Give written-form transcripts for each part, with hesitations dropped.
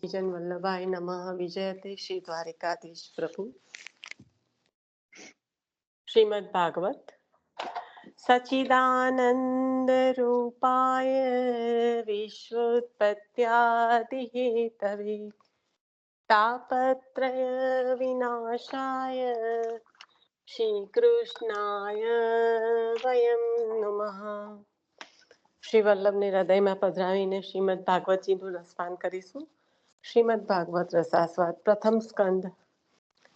જન વલ્લભાય નમઃ. વિજયતે શ્રી દ્વારિકાધીશ પ્રભુ. શ્રીમદ ભાગવત. સચિદાનંદ રૂપાય વિશ્વોત્પત્યાદિ હેતવે તાપત્રય વિનાશાય શ્રી કૃષ્ણાય વયમ નમઃ. શ્રી વલ્લભને હૃદયમાં પધરાવીને શ્રીમદ ભાગવતજીનું રસપાન કરીશું. શ્રીમદ ભાગવત રસાસ્વાદ પ્રથમ સ્કંદ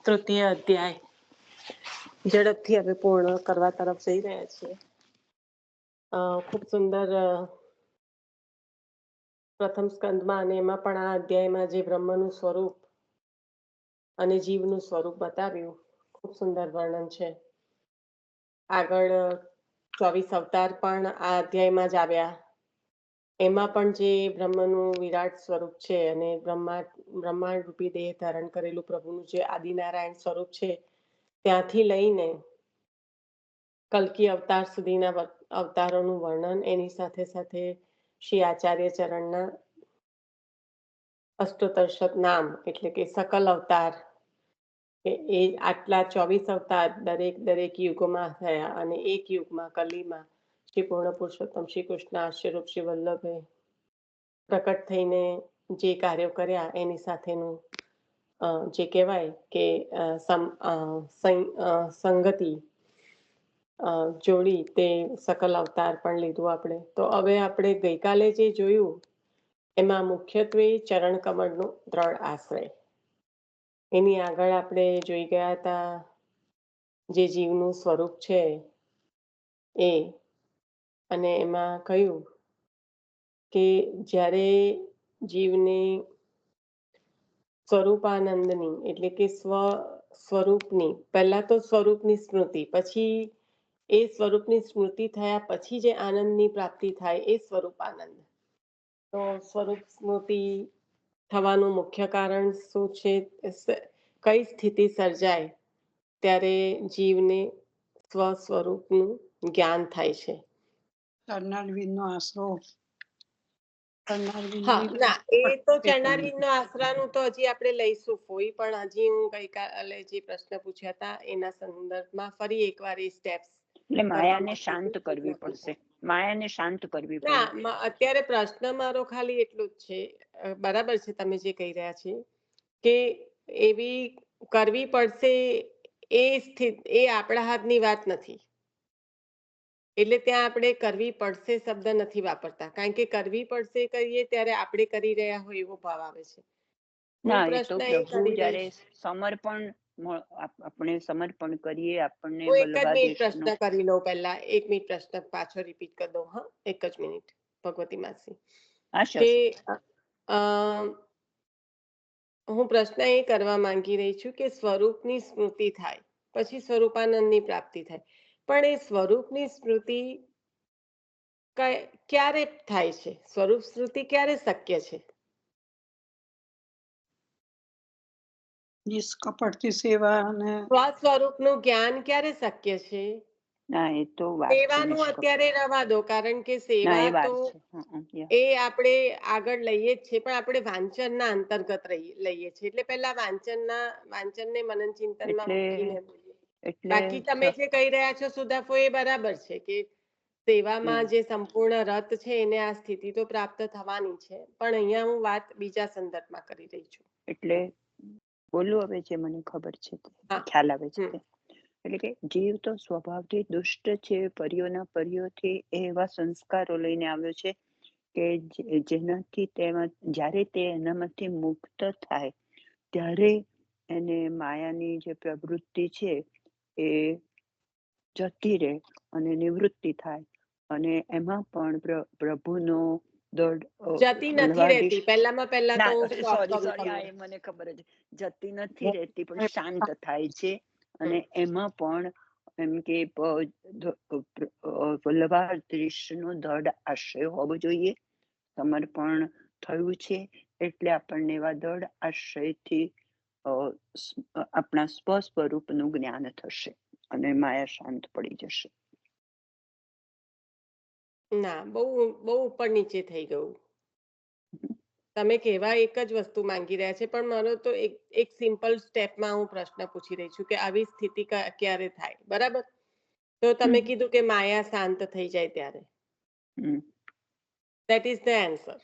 તૃતીય અધ્યાય ઝડપથી હવે પૂર્ણ કરવા તરફ જઈ રહ્યા છીએ. ખૂબ સુંદર પ્રથમ સ્કંદમાં અને એમાં પણ આ અધ્યાયમાં જે બ્રહ્મનું સ્વરૂપ અને જીવનું સ્વરૂપ બતાવ્યું, ખૂબ સુંદર વર્ણન છે. આગળ 24 અવતાર પણ આ અધ્યાયમાં જ આવ્યા. એમાં પણ જે બ્રહ્મનું વિરાટ સ્વરૂપ છે અને બ્રહ્માંડ રૂપી દેહ ધારણ કરેલું પ્રભુનું જે આદિનારાયણ સ્વરૂપ છે, ત્યાંથી લઈને કલ્કી અવતાર સુધીના અવતારોનું વર્ણન, એની સાથે સાથે શ્રી આચાર્ય ચરણના અષ્ટોત્તરશત નામ એટલે કે સકલ અવતાર, એ આટલા 24 અવતાર દરેક યુગોમાં થયા અને એક યુગમાં કલીમાં શ્રી પૂર્ણ પુરુષોત્તમ શ્રી કૃષ્ણ આશ્ચર્યરૂપ શ્રી વલ્લભે પ્રકટ થઈને જે કાર્યો કર્યા એની સાથેનું જે કહેવાય કે સંગતિ જોડી તે સકલ અવતાર પણ લીધું આપણે. તો હવે આપણે ગઈકાલે જે જોયું એમાં મુખ્યત્વે ચરણ કમળનો દ્રઢ આશ્રય. એની આગળ આપણે જોઈ ગયા હતા જે જીવનું સ્વરૂપ છે એ, અને એમાં કહ્યું કે જ્યારે જીવને સ્વરૂપાનંદની એટલે કે સ્વરૂપની, પહેલા તો સ્વરૂપની સ્મૃતિ, પછી એ સ્વરૂપની સ્મૃતિ થયા પછી જે આનંદની પ્રાપ્તિ થાય એ સ્વરૂપ આનંદ. તો સ્વરૂપ સ્મૃતિ થવાનું મુખ્ય કારણ શું છે? કઈ સ્થિતિ સર્જાય ત્યારે જીવને સ્વસ્વરૂપનું જ્ઞાન થાય છે. એ તો ચરણારવિંદનો આશરાનું તો હજી આપણે લઈશું કોઈ પણ. હજી હું ગઈકાલે જે પ્રશ્ન પૂછ્યા હતા એના સંદર્ભમાં ફરી એકવાર એ સ્ટેપ્સ એટલે માયાને શાંત કરવી પડશે. માયાને શાંત કરવી પડશે. અત્યારે પ્રશ્ન મારો ખાલી એટલું જ છે. બરાબર છે તમે જે કહી રહ્યા છે કે એવી કરવી પડશે, એ આપણા હાથની વાત નથી. એટલે ત્યાં આપણે કરવી પડશે શબ્દ નથી વાપરતા, કારણ કે કરવી પડશે કહીએ ત્યારે આપણે કરી રહ્યા હોય એવો ભાવ આવે છે. ના, એ તો પ્રભુ જ્યારે સમર્પણ, આપણે સમર્પણ કરીએ, આપણને હું એક જ મિનિટ પ્રશ્ન કરી લઉં પહેલા. એક મિનિટ પ્રશ્ન પાછો રિપીટ કરી દઉં. હા, એક જ મિનિટ ભગવતી માસી. કે હું પ્રશ્ન એ કરવા માંગી રહી છું કે સ્વરૂપની સ્મૃતિ થાય પછી સ્વરૂપાનંદની પ્રાપ્તિ થાય, પણ એ સ્વરૂપની સ્મૃતિ ક્યારે થાય છે? સ્વરૂપ સ્મૃતિ ક્યારે શક્ય છે? નિષ્કપટથી સેવા અને સ્વસ્વરૂપનું જ્ઞાન ક્યારે શક્ય છે? ના, એ તો સેવાનું અત્યારે રવા દો, કારણ કે સેવા તો એ આપણે આગળ લઈએ જ છે, પણ આપણે વાંચનના અંતર્ગત લઈએ છીએ. એટલે પહેલા વાંચનને મનન ચિંતનમાં મૂકીને બોલીએ. બાકી તમે જે કહી રહ્યા છો સુદાફો, એ બરાબર છે કે સેવામાં જે સંપૂર્ણ રત છે એને આ સ્થિતિ તો પ્રાપ્ત થવાની છે, પણ અહીંયા હું વાત બીજા સંદર્ભમાં કરી રહી છું. એટલે બોલું હવે જે મને ખબર છે, ખ્યાલ આવે છે. એટલે કે જીવ તો સ્વભાવથી દુષ્ટ છે, પરીઓના પરીઓથી એવા સંસ્કારો લઈને આવ્યો છે કે જેનાથી જ્યારે તે એનામાંથી મુક્ત થાય ત્યારે એને માયાની જે પ્રવૃત્તિ છે એ જતી રહે અને નિવૃત્તિ થાય. અને એમાં પણ પ્રભુનો જતી નથી રહેતી. પહેલા મને ખબર જ, જતી નથી રહેતી પણ શાંત થાય છે. અને એમાં પણ એમ કે વલ્લભાધીશનો દ્રઢ આશ્રય હોવો જોઈએ. સમર્પણ થયું છે એટલે આપણને એવા દ્રઢ આશ્રયથી આપણા સ્વસ્વરૂપનું જ્ઞાન થશે અને માયા શાંત પડી જશે. ના, બહુ ઉપર નીચે થઈ ગયું. તમે કહેવા એક જ વસ્તુ માંગી રહ્યા છે, પણ મારો તો એક સિમ્પલ સ્ટેપમાં હું પ્રશ્ન પૂછી રહી છું કે આવી સ્થિતિ ક્યારે થાય, બરાબર? તો તમે કીધું કે માયા શાંત થઈ જાય ત્યારે. That is the answer.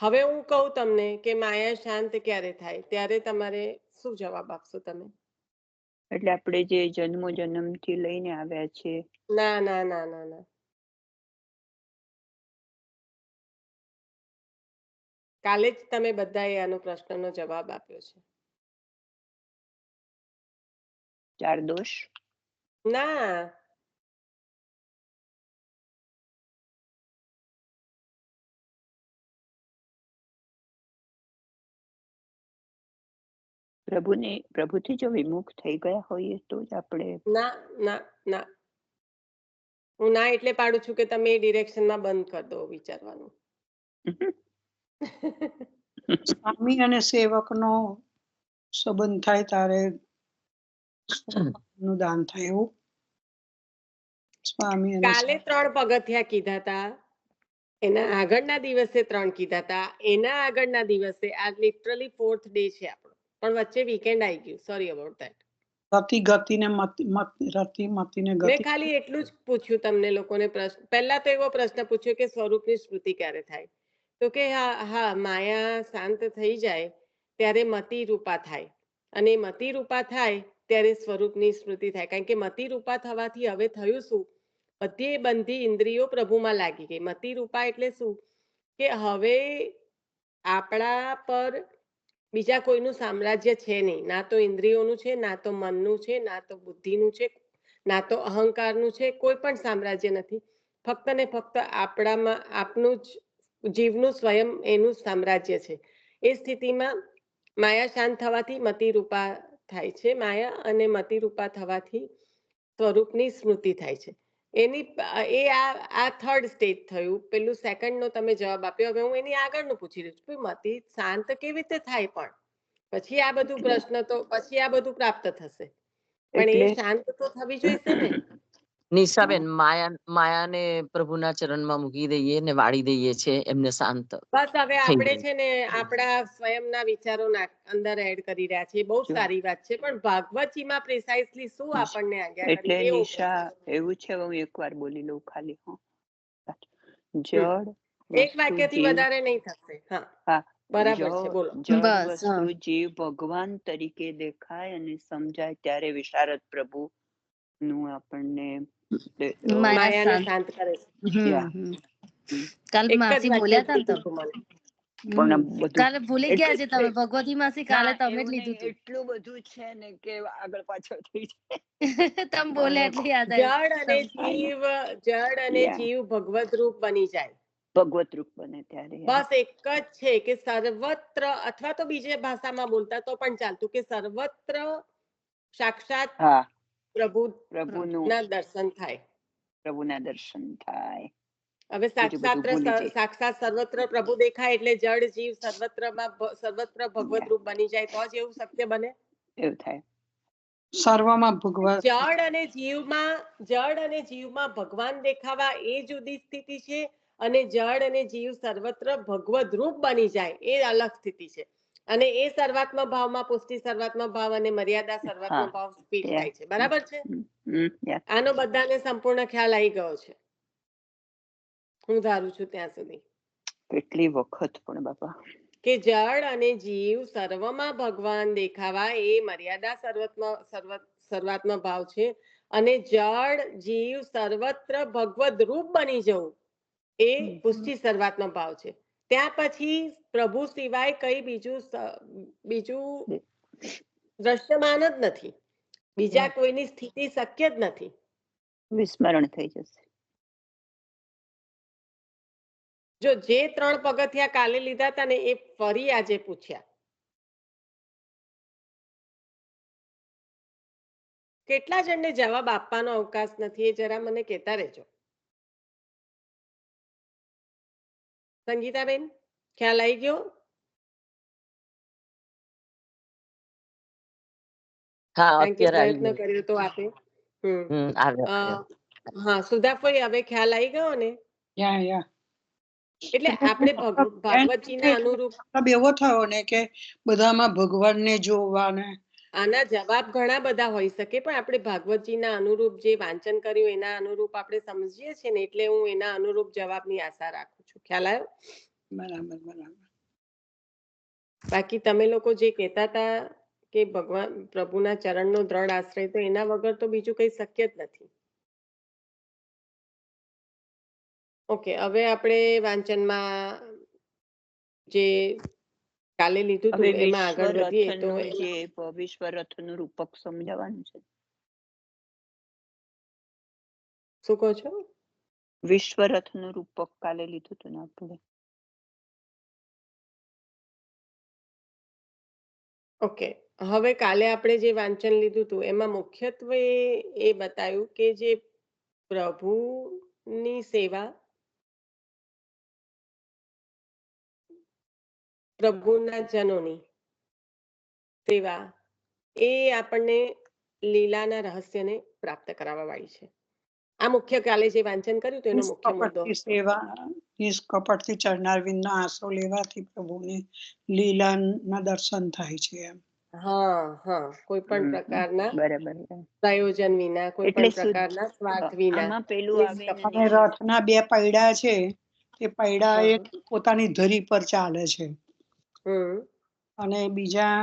હવે હું કહું તમને કે માયા શાંત ક્યારે થાય, ત્યારે તમારે શું જવાબ આપશો તમે? એટલે આપણે જે જન્મ થી લઈને આવ્યા છે. ના ના ના ના ના, કાલે જ તમે બધાએ આનો પ્રશ્નનો જવાબ આપ્યો છે. ચાર દોષ? ના, પ્રભુથી જો વિમુખ થઈ ગયા હોઈએ તો જ આપણે. ના ના ના, હું ના એટલે પાડું છું કે તમે એ ડિરેક્શનમાં બંધ કરી દો વિચારવાનું. સ્વામી અને સેવક નો સંબંધ થાય ત્યારે નું દાન થાય એવું. સ્વામી અને કાલે 3 પગથિયા કીધા હતા, એના આગળના દિવસે 3 કીધા હતા, એના આગળના દિવસે આ લિટરલી 4th ડે છે આપણો, પણ વચ્ચે વીકેન્ડ આવી ગયું. Sorry about that. રતિ ગતિ ને રતિ મતિ ને મેં ગતિ. ખાલી એટલું જ પૂછ્યું તમને લોકોને પ્રશ્ન. પહેલા તો એવો પ્રશ્ન પૂછ્યો કે સ્વરૂપની સ્મૃતિ ક્યારે થાય, તો કે હા માયા શાંત થઈ જાય ત્યારે મતિ રૂપા થાય, અને મતિ રૂપા થાય ત્યારે સ્વરૂપની સ્મૃતિ થાય. કારણ કે મતિ રૂપા થવાથી હવે થયું શું, બધી બંધી ઇન્દ્રિયો પ્રભુમાં લાગી ગઈ. મતિ રૂપા એટલે શું કે હવે આપણા પર બીજા કોઈનું સામ્રાજ્ય છે નહીં. ના તો ઇન્દ્રિયોનું છે, ના તો મનનું છે, ના તો બુદ્ધિનું છે, ના તો અહંકારનું છે. કોઈ પણ સામ્રાજ્ય નથી. ફક્ત ને ફક્ત આપણામાં આપનું જ જીવનું સ્વયં એનું સામ્રાજ્ય છે. એ સ્થિતિમાં માયા શાંત થવાથી મતિ રૂપા થાય છે. માયા અને મતિ રૂપા થવાથી સ્વરૂપની સ્મૃતિ થાય છે. એની આ 3rd સ્ટેજ થયું. પેલું 2nd નો તમે જવાબ આપ્યો. હવે હું એની આગળનું પૂછી રહી છું, મતિ શાંત કેવી રીતે થાય, પણ પછી આ બધું પ્રશ્ન તો પછી આ બધું પ્રાપ્ત થશે, પણ એ શાંત તો થવી જોઈશે ને. નિશાબેન, માયાને પ્રભુના ચરણમાં મૂકી દઈએ ને વાળી દઈએ છે, એમને શાંત બસ હવે થઈ આપણે જાય. છે ને આપણા સ્વયંના વિચારો અંદર એડ કરી રહ્યા છીએ. બહુ સારી વાત છે, પણ ભાગવતજીમાં પ્રિસાઇઝલી શું આપણને આજ્ઞા એટલે કરી એ હું નિશા પૂછું એવું છે, હું એકવાર બોલી લઉં ખાલી. છું. જળ એક વાક્યથી વધારે નહીં થશે. હા, બરાબર છે, બોલો. જળ વસ્તુ જીવ ભગવાન તરીકે દેખાય અને સમજાય ત્યારે વિશારદ પ્રભુ નું આપણને માયાને શાંત કરે છે. કાલ એક જ માસી વાક્ય બોલ્યા હતા ને કીધું તમે. હતું મને. પણ બધું કાલે ભૂલી ગયા છે તમે. ભગવતી માસી કાલે તમે જ લીધું હતું. એટલું બધું છે ને કે આગળ પાછળ થઈ જાય. તમે બોલ્યા એટલે યાદ આવ્યું. જળ અને જીવ ભગવત રૂપ બની જાય. ભગવત રૂપ બને ત્યારે બસ એક જ છે કે સર્વત્ર, અથવા તો બીજે ભાષામાં બોલતા તો પણ ચાલતું, કે સર્વત્ર સાક્ષાત પ્રભુના દર્શન થાય. પ્રભુના દર્શન થાય. હવે સાક્ષાત સર્વત્ર પ્રભુ દેખાય એટલે જળ જીવ સર્વત્ર ભગવત રૂપ બની જાય તો જ એવું શક્ય બને. એવું થાય. સર્વમાં ભગવાન. જળ અને જીવમાં ભગવાન દેખાવા એ જુદી સ્થિતિ છે, અને જળ અને જીવ સર્વત્ર ભગવદ રૂપ બની જાય એ અલગ સ્થિતિ છે. અને એ સર્વાત્મ ભાવમાં પુષ્ટિ સર્વાત્મ ભાવ અને મર્યાદા સર્વાત્મ ભાવ સ્પીડ થાય છે. બરાબર છે. આનો બધાને સંપૂર્ણ ખ્યાલ આવી ગયો છે, હું ધારું છું ત્યાં સુધી. કેટલી વખત પણ બાપા, કે જળ અને જીવ સર્વમાં ભગવાન દેખાવા એ મર્યાદા સર્વાત્મ ભાવ છે, અને જળ જીવ સર્વત્ર ભગવદ રૂપ બની જવું એ પુષ્ટિ સર્વાત્મ ભાવ છે. ત્યાં પછી પ્રભુ સિવાય કઈ બીજું દ્રશ્યમાન જ નથી. બીજા કોઈની સ્થિતિ શક્ય જ નથી. વિસ્મરણ થઈ જશે. જો જે 3 પગથિયા કાલે લીધા હતા ને એ ફરી આજે પૂછ્યા. કેટલા જણને જવાબ આપવાનો અવકાશ નથી એ જરા મને કહેતા રહેજો. સંગીતાબેન, ખ્યાલ આવી ગયો? કારણ કે પ્રયત્ન કર્યો તો આપે. હા, સુધાફોઈ, હવે ખ્યાલ આવી ગયો ને? એટલે આપણે ભાગવતજીના અનુરૂપ મતલબ એવો થયો ને કે બધામાં ભગવાનને જોવાને. આના જવાબ ઘણા બધા હોઈ શકે, પણ આપણે ભાગવતજીના અનુરૂપ જે વાંચન કર્યું એના અનુરૂપ આપણે સમજીએ છીએ ને, એટલે હું એના અનુરૂપ જવાબની આશા રાખું છું. ખ્યાલ આવ્યો? બરાબર બરાબર. બાકી તમે લોકો જે કહેતા હતા કે ભગવાન પ્રભુના ચરણનો દ્રઢ આશ્રય, તો એના વગર તો બીજું કઈ શક્ય જ નથી. ઓકે, હવે આપણે વાંચનમાં જે કાલે લીધું હવે હતું એમાં આગળ વધીએ તો વિશ્વ રથનું રૂપક સમજાવવાનું છે. શું કહો છો? વિશ્વ રથનું રૂપક કાલે લીધું હતું ને આપણે. ઓકે, હવે કાલે આપણે જે વાંચન લીધું હતું એમાં મુખ્યત્વે એ બતાવ્યું કે જે પ્રભુની સેવા, પ્રભુના જનોની સેવા, એ આપણને લીલાના રહસ્યને પ્રાપ્ત કરાવવા વાળી છે. આ મુખ્ય કાલે જે વાંચન કર્યું તો એનો મુખ્ય મુદ્દો નિષ્કપટથી સેવા, નિષ્કપટથી ચરણારવિંદનો આશરો લેવાથી પ્રભુની લીલાના દર્શન થાય છે એમ. હા, કોઈ પણ પ્રકારના બરાબર. પ્રયોજન વિના, કોઈ એટલે પણ પ્રકારના સ્વાર્થ વિના. આમાં પેલું આવે ને અને રથના બે પૈડા છે, તે પૈડા એ પોતાની ધરી પર ચાલે છે. અને બીજા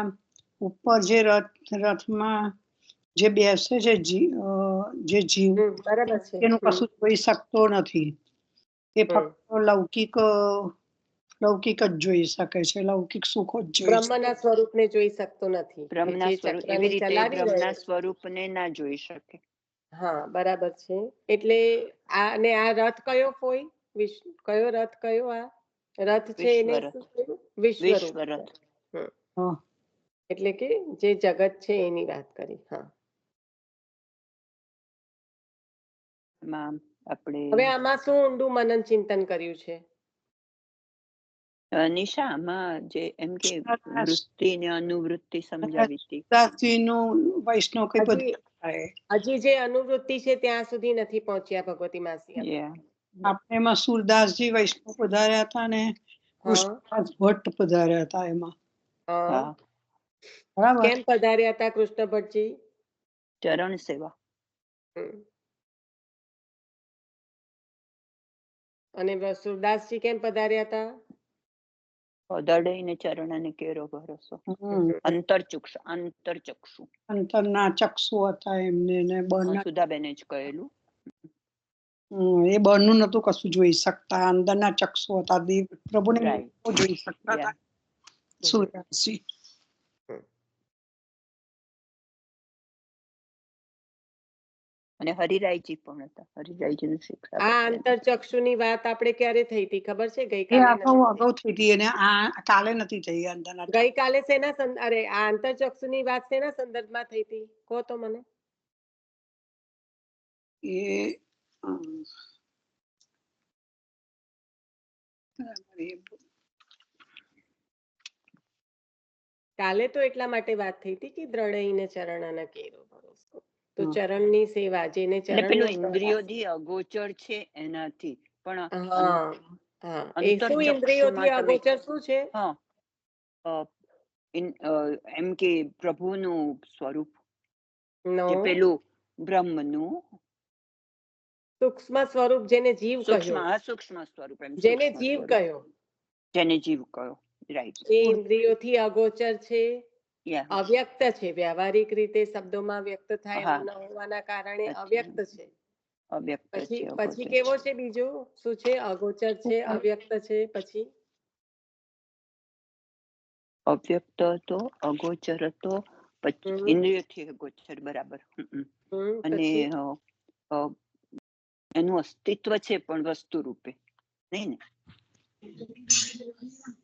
ઉપર જે રથમાં જે બેસે છે જે જીવ, બરાબર છે. એનું કશું જોઈ શકતો નથી. એ ફક્ત લૌકિક જ જોઈ શકે છે, લૌકિક સુખો જ જોઈ શકે. બ્રહ્મના સ્વરૂપને જોઈ શકતો નથી. બ્રહ્મના જે સ્વરૂપ ચક્રને એવી રીતે ચલાવી બ્રહ્મના રહ્યો છે. સ્વરૂપને ના જોઈ શકે. હા, બરાબર છે. એટલે આ રથ કયો હોય? કયો રથ કયો આ રથ છે? એને શું કહ્યું? વિશ્વરૂપ. એટલે કે જે જગત છે એની વાત કરી. હા, હવે આમાં શું ઊંડું મનન ચિંતન કર્યું છે નિશા? આમાં જે એમ કે વૃત્તિ ને અનુવૃત્તિ સમજાવી હતી. દાસજીનું વૈષ્ણવ કઈ બધું હજી જે અનુવૃત્તિ છે ત્યાં સુધી નથી પહોંચ્યા ભગવતી માસી. આપણે એમાં સુરદાસજી વૈષ્ણવ પધાર્યા હતા ને કૃષ્ણદાસ ભટ્ટ પધાર્યા હતા એમાં. બરાબર. કેમ પધાર્યા હતા કૃષ્ણ ભટ્ટજી? ચરણ સેવા. અને સુરદાસજી કેમ પધાર્યા હતા? દડઈને ચરણ અને કેરો ભરોસો. અંતરચક્ષુ. અંતરના ચક્ષુ હતા એમને, ને સુધાબેને જ કહેલું. એ બળનું નતું કશું જોઈ શકતા, અંદરના ચક્ષુ હતા, પ્રભુને જોઈ શકતા હતા સુરદાસજી. અને હરિરાયજી પણ હતા. હરિરાયજીનું શિક્ષા. આ અંતરચક્ષુની વાત આપણે ક્યારે થઈ હતી ખબર છે? અગાઉ થઈ હતી, અને આ કાલે નથી થઈ. ગઈકાલે શેના આ અંતરચક્ષુની વાત શેના સંદર્ભમાં થઈ હતી કહો તો મને. કાલે તો એટલા માટે વાત થઈ હતી કે દ્રઢઈને ચરણ અને કેરો ભરોસો. તો ચરણની સેવા, જેને ચરણ ઇન્દ્રિયોથી અગોચર છે એનાથી પણ. એ શું ઇન્દ્રિયોથી અગોચર શું છે? એમ કે પ્રભુનું સ્વરૂપ, જે પેલું બ્રહ્મનું સૂક્ષ્મ સ્વરૂપ, જેને જીવ કહ્યો. સૂક્ષ્મ સ્વરૂપ, જેને જીવ કહ્યો. જેને જીવ કહ્યો. રાઈટ. એ ઇન્દ્રિયોથી અગોચર છે, અવ્યક્ત છે. વ્યવહારિક રીતે શબ્દોમાં વ્યક્ત થાય એવું ન હોવાના કારણે અવ્યક્ત છે. પછી કેવો છે બીજો? શું છે? અગોચર છે, અવ્યક્ત છે. પછી અવ્યક્ત હતો, અગોચર હતો, પછી ઇન્દ્રિયોથી અગોચર. બરાબર. અને એનું અસ્તિત્વ છે પણ વસ્તુ રૂપે નહીં ને?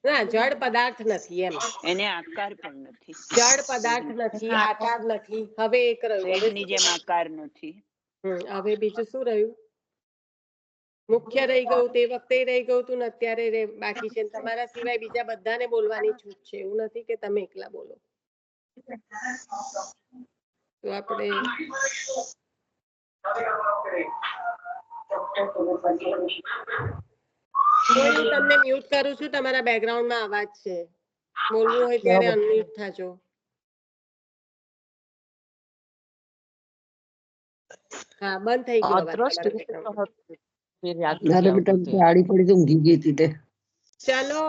ના, જડ પદાર્થ નથી એમ. એને આકાર પણ નથી. જડ પદાર્થ નથી, આકાર નથી. હવે એક રહ્યું. એની જેમ આકાર નથી. હવે બીજું શું રહ્યું? મુખ્ય રહી ગયું, તે વખતે રહી ગયું તું, અત્યારે બાકી છે. તમારા સિવાય બીજા બધાને બોલવાની છૂટ છે, એવું નથી કે તમે એકલા બોલો. તો આપણે કોઈ હું તમને મ્યુટ કરું છું, તમારા બેકગ્રાઉન્ડમાં અવાજ છે, બોલવું હોય ત્યારે અનમ્યુટ થાજો. હા, બંધ થઈ ગયો અવાજ અદ્રષ્ટ તમારા વિશે તો બેકગ્રાઉન્ડમાં. ફેર યાદ નથી આવતું તે. પડી તો ઊંઘી ગઈ હતી તે. ચલો,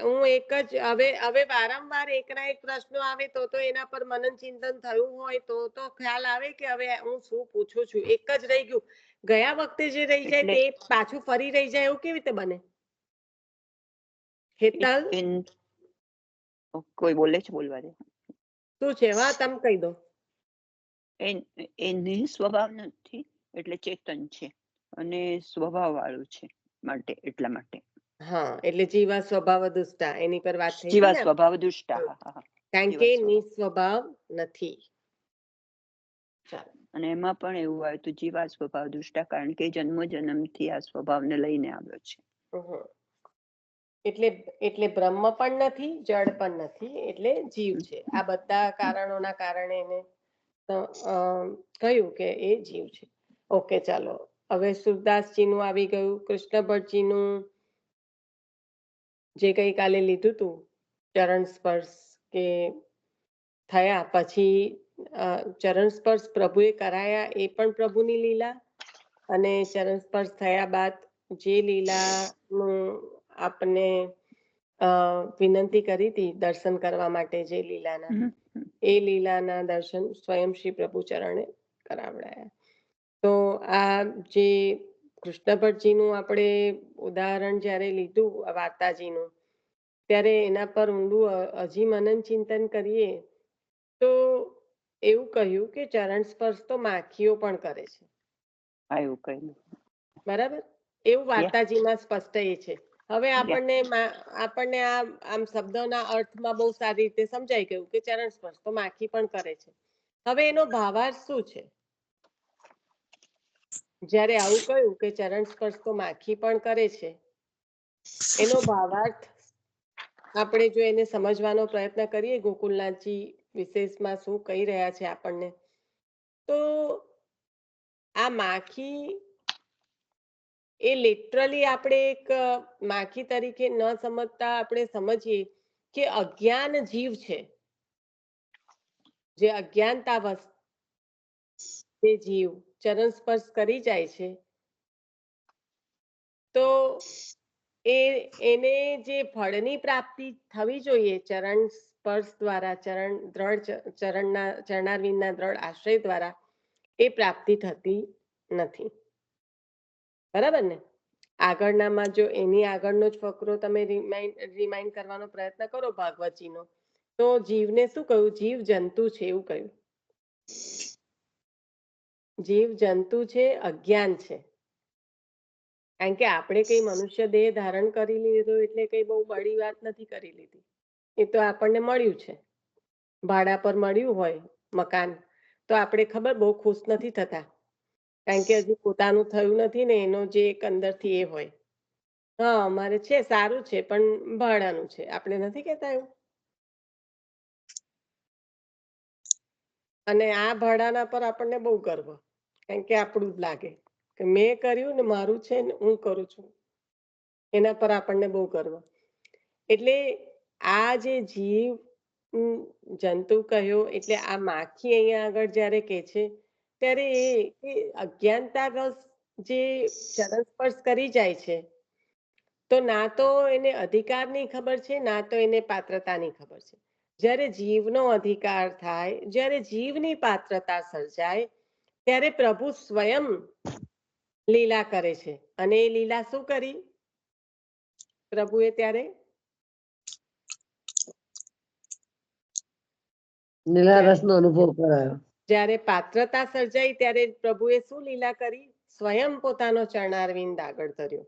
હું એક જ હવે વારંવાર એકના એક પ્રશ્નો આવે તો એના પર મનન ચિંતન થયું હોય તો ખ્યાલ આવે કે હવે હું શું પૂછું છું. એક જ રહી ગયું, ગયા વખતે જે રહી જાય એટલે તે પાછું ફરી રહી જાય એવું કેવી રીતે બને? હેતલ કોઈ બોલે છે, બોલવા દે. શું છે? હા, તમે કહી દો. એ નિસ્વભાવ નથી, એટલે ચેતન છે અને સ્વભાવ વાળું છે, માટે એટલા માટે. હા, એટલે જીવા સ્વભાવ દુષ્ટા એની પર વાત થઈ જીવા હતી ને. સ્વભાવ દુષ્ટા. કારણ કે નિસ્વભાવ નથી. અને એમાં પણ એવું આવ્યું હતું, જીવા સ્વભાવ દુષ્ટા, કારણ કે જન્મથી આ સ્વભાવને લઈને આવ્યો છે. એટલે બ્રહ્મ પણ નથી, જડ પણ નથી, એટલે જીવ છે. આ બધા કારણોના કારણે એને કહ્યું કે એ જીવ છે. ઓકે, ચાલો હવે સુરદાસજી નું આવી ગયું. કૃષ્ણ ભટ્ટજીનું જે ગઈકાલે લીધું હતું ચરણ સ્પર્શ કે થયા પછી ચરણ સ્પર્શ પ્રભુએ કરાયા એ પણ પ્રભુની લીલા, અને ચરણ સ્પર્શ થયા બાદ જે લીલાનું આપને વિનંતી કરી હતી દર્શન કરવા માટે, જે લીલાના એ લીલાના દર્શન સ્વયં શ્રી પ્રભુ ચરણે કરાવડાયા. તો આ જે કૃષ્ણ ભટ્ટજીનું આપણે ઉદાહરણ જ્યારે લીધું વાર્તાજીનું, ત્યારે એના પર ઊંડું હજી મનન ચિંતન કરીએ તો એવું કહ્યું કે ચરણ સ્પર્શ તો માખીઓ પણ કરે છે. એવું કહ્યું, બરાબર? એવું વાર્તાજીમાં સ્પષ્ટ એ છે. હવે આપણને આમ શબ્દોના અર્થમાં બહુ સારી રીતે સમજાઈ ગયું કે ચરણ સ્પર્શ તો માખી પણ કરે છે. હવે એનો ભાવાર્થ શું છે? જ્યારે આવું કહ્યું કે ચરણ સ્પર્શ તો માખી પણ કરે છે, એનો ભાવાર્થ આપણે જો એને સમજવાનો પ્રયત્ન કરીએ, ગોકુલનાથજી વિશેષમાં શું કહી રહ્યા છે આપણને, તો આ માખી એ લિટરલી આપણે એક માખી તરીકે ન સમજતા આપણે સમજીએ કે અજ્ઞાન જીવ છે, જે અજ્ઞાનતા જે જીવ ચરણ સ્પર્શ કરી જાય છે, તો એને જે ફળની પ્રાપ્તિ થવી જોઈએ ચરણ સ્પર્શ દ્વારા, ચરણારવિંદના દ્રઢ આશ્રય દ્વારા, એ પ્રાપ્તિ થતી નથી. બરાબર ને? આગળનામાં જો એની આગળનો જ ફકરો તમે રિમાઇન્ડ કરવાનો પ્રયત્ન કરો ભાગવતજીનો, તો જીવને શું કહ્યું? જીવ જંતુ છે એવું કહ્યું. જીવ જંતુ છે, અજ્ઞાન છે. કારણ કે આપણે કઈ મનુષ્ય દેહ ધારણ કરી લીધો એટલે કઈ બહુ બડી વાત નથી કરી લીધી. એ તો આપણને મળ્યું છે, ભાડા પર મળ્યું હોય મકાન, તો આપણે ખબર બહુ ખુશ નથી થતા, કારણ કે હજી પોતાનું થયું નથી ને, એનો જે એક અંદરથી એ હોય, હા અમારે છે, સારું છે, પણ ભાડાનું છે. આપણે નથી કહેતા એવું? અને આ ભાડાના પર આપણને બહુ ગર્વ, કારણ કે આપણું જ લાગે કે મેં કર્યું ને, મારું છે ને, હું કરું છું, એના પર આપણને બહુ ગર્વ. એટલે આ જે જીવ જંતુ કહ્યો, એટલે આ માખી અહીંયા આગળ જ્યારે કે છે, ત્યારે એ અજ્ઞાનતાવશ જે ચરણ સ્પર્શ કરી જાય છે, તો ના તો એને અધિકારની ખબર છે, ના તો એને પાત્રતાની ખબર છે. જ્યારે જીવનો અધિકાર થાય, જ્યારે જીવની પાત્રતા સર્જાય, ત્યારે પ્રભુ સ્વયં લીલા કરે છે. અને એ લીલા શું કરી પ્રભુએ? ત્યારે લીલા રસનો અનુભવ કરાયો. જ્યારે પાત્રતા સર્જાઈ ત્યારે પ્રભુએ શું લીલા કરી? સ્વયં પોતાનો ચરણારવિંદ આગળ ધર્યો.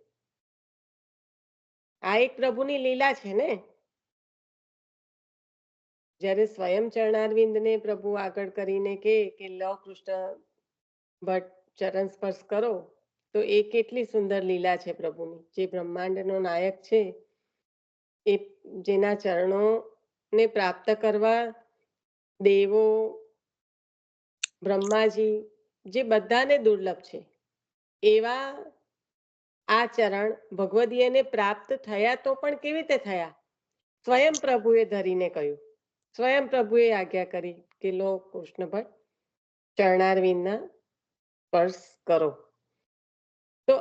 આ એક પ્રભુની લીલા છે ને. જ્યારે સ્વયં ચરણારવિંદને પ્રભુ આગળ કરીને કે લો કૃષ્ણ ભટ્ટ ચરણ સ્પર્શ કરો, તો એ કેટલી સુંદર લીલા છે પ્રભુની. જે બ્રહ્માંડનો નાયક છે, એ જેના ચરણોને પ્રાપ્ત કરવા દેવો, બ્રહ્માજી, જે બધાને દુર્લભ છે, એવા આ ચરણ ભગવદીયને પ્રાપ્ત થયા તો પણ કેવી રીતે થયા? સ્વયં પ્રભુએ ધરીને કહ્યું, સ્વયં પ્રભુએ આજ્ઞા કરી કે લો કૃષ્ણ ભટ્ટ, ચરણારવિંદના સ્પર્શ કરો. તો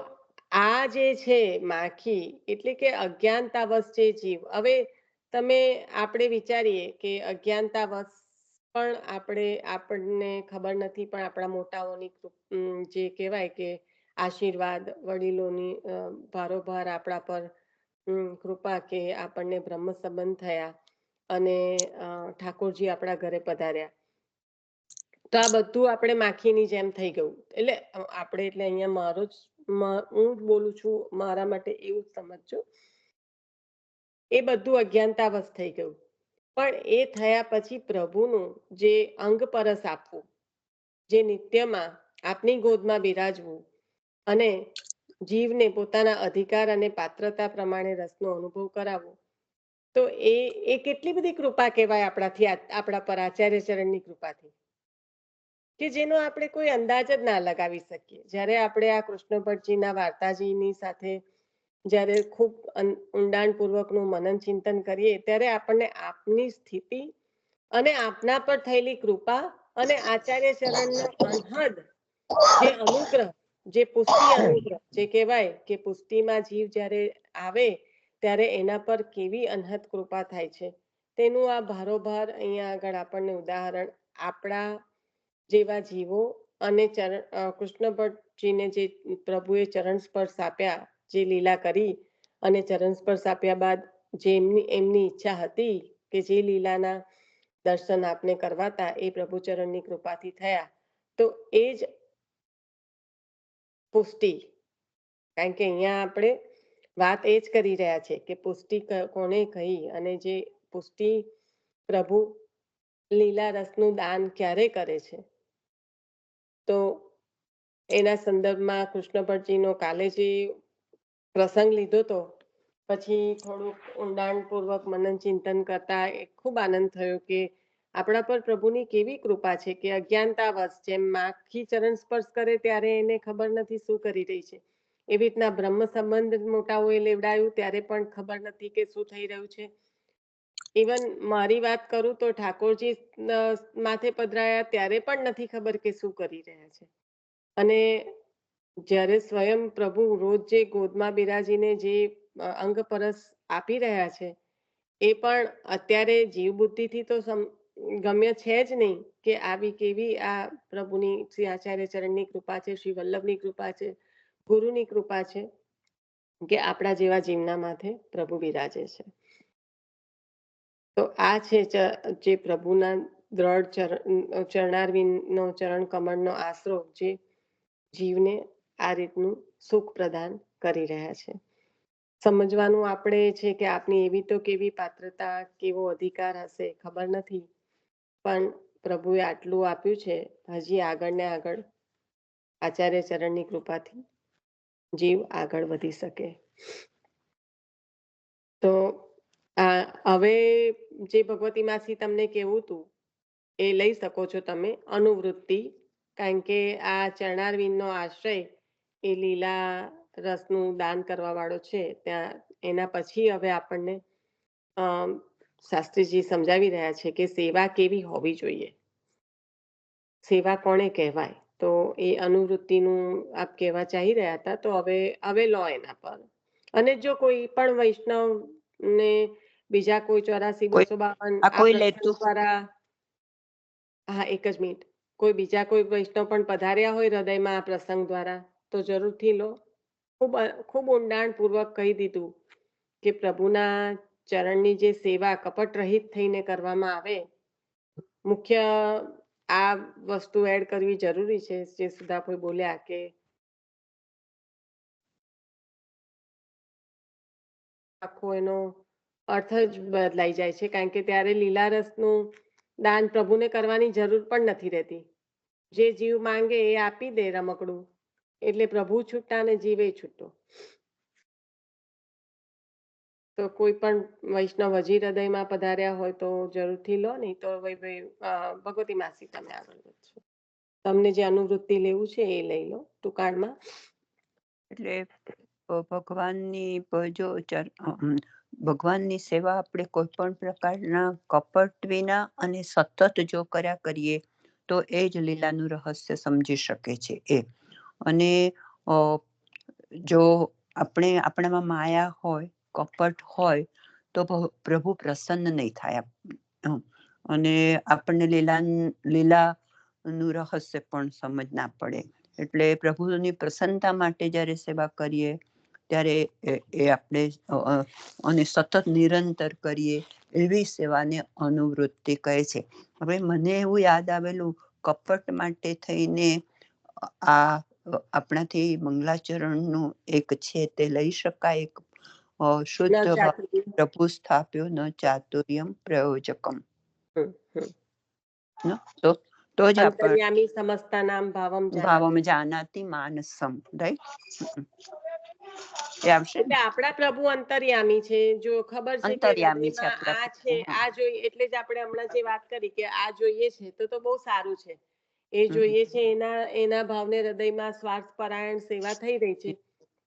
આ જે છે માખી એટલે કે અજ્ઞાનતાવશ જે જીવ, હવે આપણે વિચારીએ કે અજ્ઞાનતાવશ પણ આપણને ખબર નથી, પણ આપણા મોટાઓની જે કહેવાય કે આશીર્વાદ, વડીલોની ભારોભાર આપણા પર કૃપા કે આપણને બ્રહ્મ સંબંધ થયા અને ઠાકોરજી આપણા ઘરે પધાર્યા. તો આ બધું આપણે માખીની જેમ થઈ ગયું. એટલે અહીંયા હું જ બોલું છું, મારા માટે એવું જ સમજજો. એ બધું અજ્ઞાનતાવશ થઈ ગયું. પણ એ થયા પછી પ્રભુનું જે અંગ પરસ આપવું, જે નિત્યમાં આપની ગોદમાં બિરાજવું અને જીવને પોતાના અધિકાર અને પાત્રતા પ્રમાણે રસનો અનુભવ કરાવવો, તો એ કેટલી બધી કૃપા કહેવાય આપણા પર, આચાર્ય ચરણની કૃપાથી, કે જેનો આપણે કોઈ અંદાજ જ ના લગાવી શકીએ. જ્યારે આપણે આ કૃષ્ણ ભટ્ટજીના વાર્તાજીની સાથે જ્યારે ખૂબ ઊંડાણપૂર્વકનું મનન ચિંતન કરીએ, ત્યારે આપણને આપની સ્થિતિ અને આપના પર થયેલી કૃપા અને આચાર્ય ચરણનો અનહદ જે અનુગ્રહ, જે પુષ્ટિ અનુગ્રહ, જે કહેવાય કે પુષ્ટિમાં જીવ જ્યારે આવે ત્યારે એના પર કેવી અનહદ કૃપા થાય છે, તેનું આ ભારોભાર અહીંયા આગળ આપણને ઉદાહરણ આપણા જેવા જીવો અને કૃષ્ણ ભટ્ટજીને જે પ્રભુએ ચરણ સ્પર્શ આપ્યા, જે લીલા કરી અને ચરણ સ્પર્શ આપ્યા બાદ જે એમની ઈચ્છા હતી કે જે લીલાના દર્શન આપને કરવાતા એ પ્રભુ ચરણની કૃપાથી થયા. તો એ જ પુષ્ટિ, કારણ કે અહીંયા આપણે વાત એ જ કરી રહ્યા છે કે પુષ્ટિ કોને કહી, અને જે પુષ્ટિ પ્રભુ લીલા રસનું દાન ક્યારે કરે છે, તો એના સંદર્ભમાં કૃષ્ણ ભટ્ટજીનો કાલે જે પ્રસંગ લીધો તો પછી થોડુંક ઊંડાણપૂર્વક મનન ચિંતન કરતા ખૂબ આનંદ થયો કે આપણા પર પ્રભુની કેવી કૃપા છે કે અજ્ઞાનતાવશ જેમ માખી ચરણ સ્પર્શ કરે ત્યારે એને ખબર નથી શું કરી રહી છે, એવી રીતના બ્રહ્મ સંબંધ મોટાઓએ લેવડાયું ત્યારે પણ ખબર નથી કે શું થઈ રહ્યું છે. ઇવન મારી વાત કરું તો ઠાકોરજી માથે પધરાયા ત્યારે પણ નથી ખબર કે શું કરી રહ્યા છે. અને જ્યારે સ્વયં પ્રભુ રોજ જે ગોદમાં બિરાજીને જે અંગ પરસ આપી રહ્યા છે, એ પણ અત્યારે જીવ બુદ્ધિથી તો ગમ્ય છે જ નહીં કે આવી કેવી આ પ્રભુની શ્રી આચાર્ય ચરણની કૃપા છે, શ્રી વલ્લભની કૃપા છે, ગુરુની કૃપા છે કે આપણા જેવા જીવના માથે પ્રભુ બિરાજે છે. તો આ છે જે પ્રભુના દ્રઢ ચરણારવિંદનો ચરણ કમળનો આશરો જે જીવને આ રીતનું સુખ પ્રદાન કરી રહ્યા છે. સમજવાનું આપણે છે કે આપની એવી તો કેવી પાત્રતા, કેવો અધિકાર હશે ખબર નથી, પણ પ્રભુએ આટલું આપ્યું છે, હજી આગળ ને આગળ આચાર્ય ચરણની કૃપાથી જીવ આગળ વધી શકે. તો હવે જે ભગવતી માસી તમને કેવું હતું એ લઈ શકો છો તમે અનુવૃત્તિ, કારણ કે આ ચરણારવિંદનો આશ્રય એ લીલા રસનું દાન કરવા વાળો છે. ત્યાં એના પછી હવે આપણને શાસ્ત્રીજી સમજાવી રહ્યા છે કે સેવા કેવી હોવી જોઈએ, સેવા કોને કહેવાય. તો એ અનુવૃત્તિનું આપ કહેવા ચાહી રહ્યા હતા, તો હવે લો એના પર. અને જો કોઈ પણ વૈષ્ણવ ને બીજા કોઈ 84-252 દ્વારા, હા એક જ મિનિટ, કોઈ બીજા કોઈ વૈષ્ણવ પણ પધાર્યા હોય હૃદયમાં આ પ્રસંગ દ્વારા, તો જરૂરથી લો. ખૂબ ઊંડાણપૂર્વક કહી દીધું કે પ્રભુના ચરણની જે સેવા કપટ રહિત થઈને કરવામાં આવે, મુખ્ય આ વસ્તુ એડ કરવી જરૂરી છે જે સુધાભાઈ બોલ્યા કે આખો એનો અર્થ જ બદલાઈ જાય છે, કારણ કે ત્યારે લીલા રસનું દાન પ્રભુને કરવાની જરૂર પણ નથી રહેતી. જે જીવ માંગે એ આપી દે રમકડું, એટલે પ્રભુ છૂટા ને જીવે છૂટો. તો કોઈ પણ વૈષ્ણવ હજી હૃદયમાં પધાર્યા હોય તો જરૂરથી લો, નહીં તો ભગવતી માસી તમે આગળ વધશો. તમને જે અનુવૃત્તિ લેવું છે એ લઈ લો ટૂંકાણમાં. એટલે ભગવાનની ભગવાનની સેવા આપણે કોઈ પણ પ્રકારના કપટ વિના અને સતત જો કર્યા કરીએ તો એ જ લીલાનું રહસ્ય સમજી શકે છે એ. અને જો આપણામાં માયા હોય, કપટ હોય તો પ્રભુ પ્રસન્ન નહીં થાય. અને આપણને લીલાનું રહસ્ય પણ સમજ ના પડે. એટલે પ્રભુની પ્રસન્નતા માટે જ્યારે સેવા કરીએ ત્યારે એ આપણે અને સતત નિરંતર કરીએ એવી સેવાને અનુવૃત્તિ કહે છે. હવે મને એવું યાદ આવેલું, કપટ માટે થઈને આપણાથી મંગલાચરણનું એક છે તે લઈ શકાય, એક શુદ્ધ પ્રભુ સ્થાપ્યો ન ચાતુર્યમ પ્રયોજકમ. તો જ અંતર્યામી સમસ્તાનામ ભાવમ જાનાતિ માનસમ, રાઈટ? એ આવશે એટલે આપણા પ્રભુ અંતર્યામી છે. જો ખબર છે કે અંતર્યામી છે હૃદયમાં આ છે, આ જોઈએ, એટલે જ આપણે હમણાં જે વાત કરી કે આ જોઈએ છે તો બહુ સારું છે. એ જોઈએ છે એના ભાવને હૃદયમાં સ્વાર્થ પરાયણ સેવા થઈ રહી છે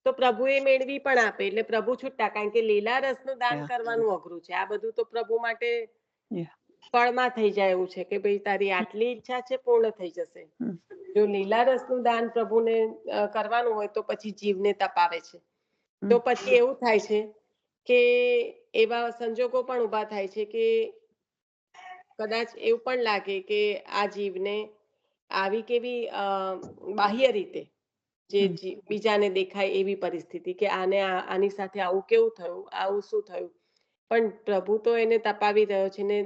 તો પ્રભુ એ મેળવી પણ આપે. એટલે પ્રભુ છૂટા, કારણ કે લીલા રસનું દાન કરવાનું અઘરું છે. આ બધું તો પ્રભુ માટે પળમાં થઈ જાય એવું છે કે ભાઈ તારી આટલી ઈચ્છા છે, પૂર્ણ થઈ જશે. જો લીલા રસનું દાન પ્રભુને કરવાનું હોય તો પછી જીવને તપાવે છે. તો પછી એવું થાય છે કે એવા સંજોગો પણ ઉભા થાય છે કે કદાચ એવું પણ લાગે કે આ જીવને આવી કેવી બાહ્ય રીતે જે બીજાને દેખાય એવી પરિસ્થિતિ કે આની સાથે આવું કેવું થયું, આવું શું થયું. પણ પ્રભુ તો એને તપાવી રહ્યો છે ને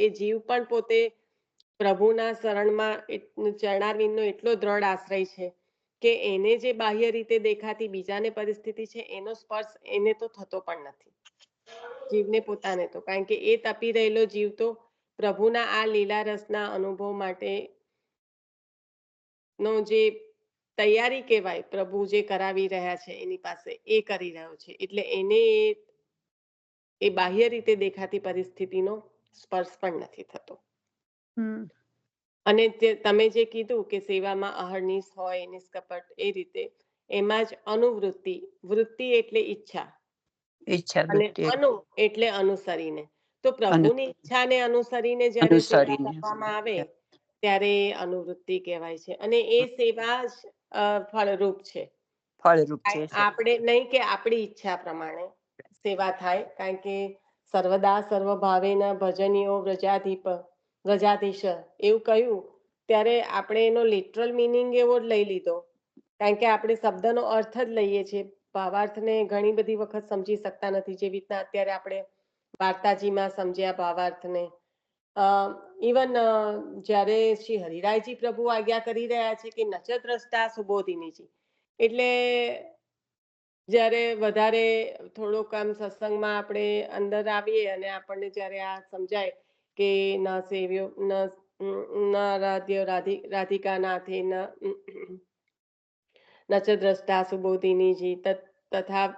એ જીવ પણ પોતે પ્રભુના શરણમાં ચરણારવિંદનો એટલો દ્રઢ આશ્રય છે કે એને જે બાહ્ય રીતે દેખાતી બીજાને પરિસ્થિતિ છે એનો સ્પર્શ એને તો થતો પણ નથી, જીવને પોતાને તો. કારણ કે એ તપી રહેલો જીવ તો પ્રભુના આ લીલા રસના અનુભવ માટે નો જે તૈયારી કહેવાય, પ્રભુ જે કરાવી રહ્યા છે એની પાસે, એ કરી રહ્યો છે. એટલે એને એ બાહ્ય રીતે દેખાતી પરિસ્થિતિનો સ્પર્શ પણ નથી થતો. અને તમે જે કીધું કે સેવામાં અહર્નિશ હોય, નિષ્કપટ, એ રીતે એમાં જ અનુવૃત્તિ, વૃત્તિ એટલે ઈચ્છા, અને અનુ એટલે અનુસરીને. તો પ્રભુની ઈચ્છાને અનુસરીને જ્યારે સેવા કરવામાં આવે ત્યારે અનુવૃત્તિ કહેવાય છે. અને એ સેવા જ ફળરૂપ છે. આપણે નહીં કે આપણી ઈચ્છા પ્રમાણે સેવા થાય, કારણ કે સર્વદા સર્વભાવેના ભજનીયો વ્રજાધીશ એવું કહ્યું ત્યારે આપણે એનો લિટરલ મિનિંગ એવો જ લઈ લીધો, કારણ કે આપણે શબ્દનો અર્થ જ લઈએ છીએ. ભાવાર્થને ઘણી બધી વખત સમજી શકતા નથી. જેવી રીતના અત્યારે આપણે વાર્તાજીમાં સમજ્યા ભાવાર્થને. ઇવન જ્યારે શ્રી હરિરાયજી પ્રભુ આજ્ઞા કરી રહ્યા છે કે નચદ્રષ્ટા સુબોધિનીજી, એટલે જ્યારે વધારે થોડોક આમ સત્સંગમાં આપણે અંદર આવીએ અને આપણને જ્યારે આ સમજાય કે ન સેવ્યો ન આરાધ્ય રાધિકા નાથે ન ચ દ્રષ્ટા સુબોધિનીજી તથા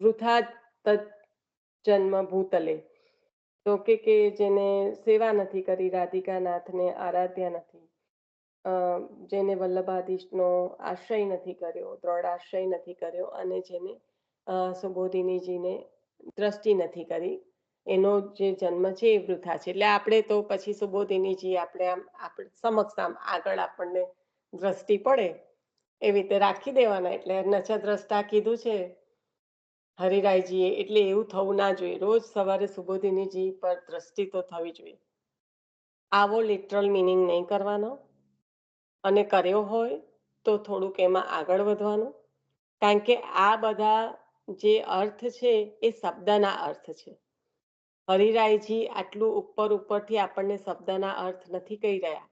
વૃથા જન્મ ભૂતલે, તો કે જેને સેવા નથી કરી, રાધિકા નાથને આરાધ્યા નથી, જેને વલ્લભાધીશનો આશ્રય નથી કર્યો, દ્રઢ આશ્રય નથી કર્યો, અને જેને સુબોધિનીજીને દ્રષ્ટિ નથી કરી, એનો જે જન્મ છે એ વૃથા છે. એટલે આપણે તો પછી સુબોધિનીજી આપણે સમક્ષ આગળ આપણને દ્રષ્ટિ પડે એવી રીતે રાખી દેવાના. એટલે નચદ્રષ્ટા કીધું છે હરિરાયજીએ, એટલે એવું થવું ના જોઈએ. રોજ સવારે સુબોધિનીજી પર દ્રષ્ટિ તો થવી જોઈએ. આવો લિટરલ મિનિંગ નહીં કરવાનો, અને કર્યો હોય તો થોડુંક એમાં આગળ વધવાનું, કારણ કે આ બધા જે અર્થ છે એ શબ્દના અર્થ છે. હરિરાયજી આટલું ઉપરથી આપણને શબ્દના અર્થ નથી કહી રહ્યા.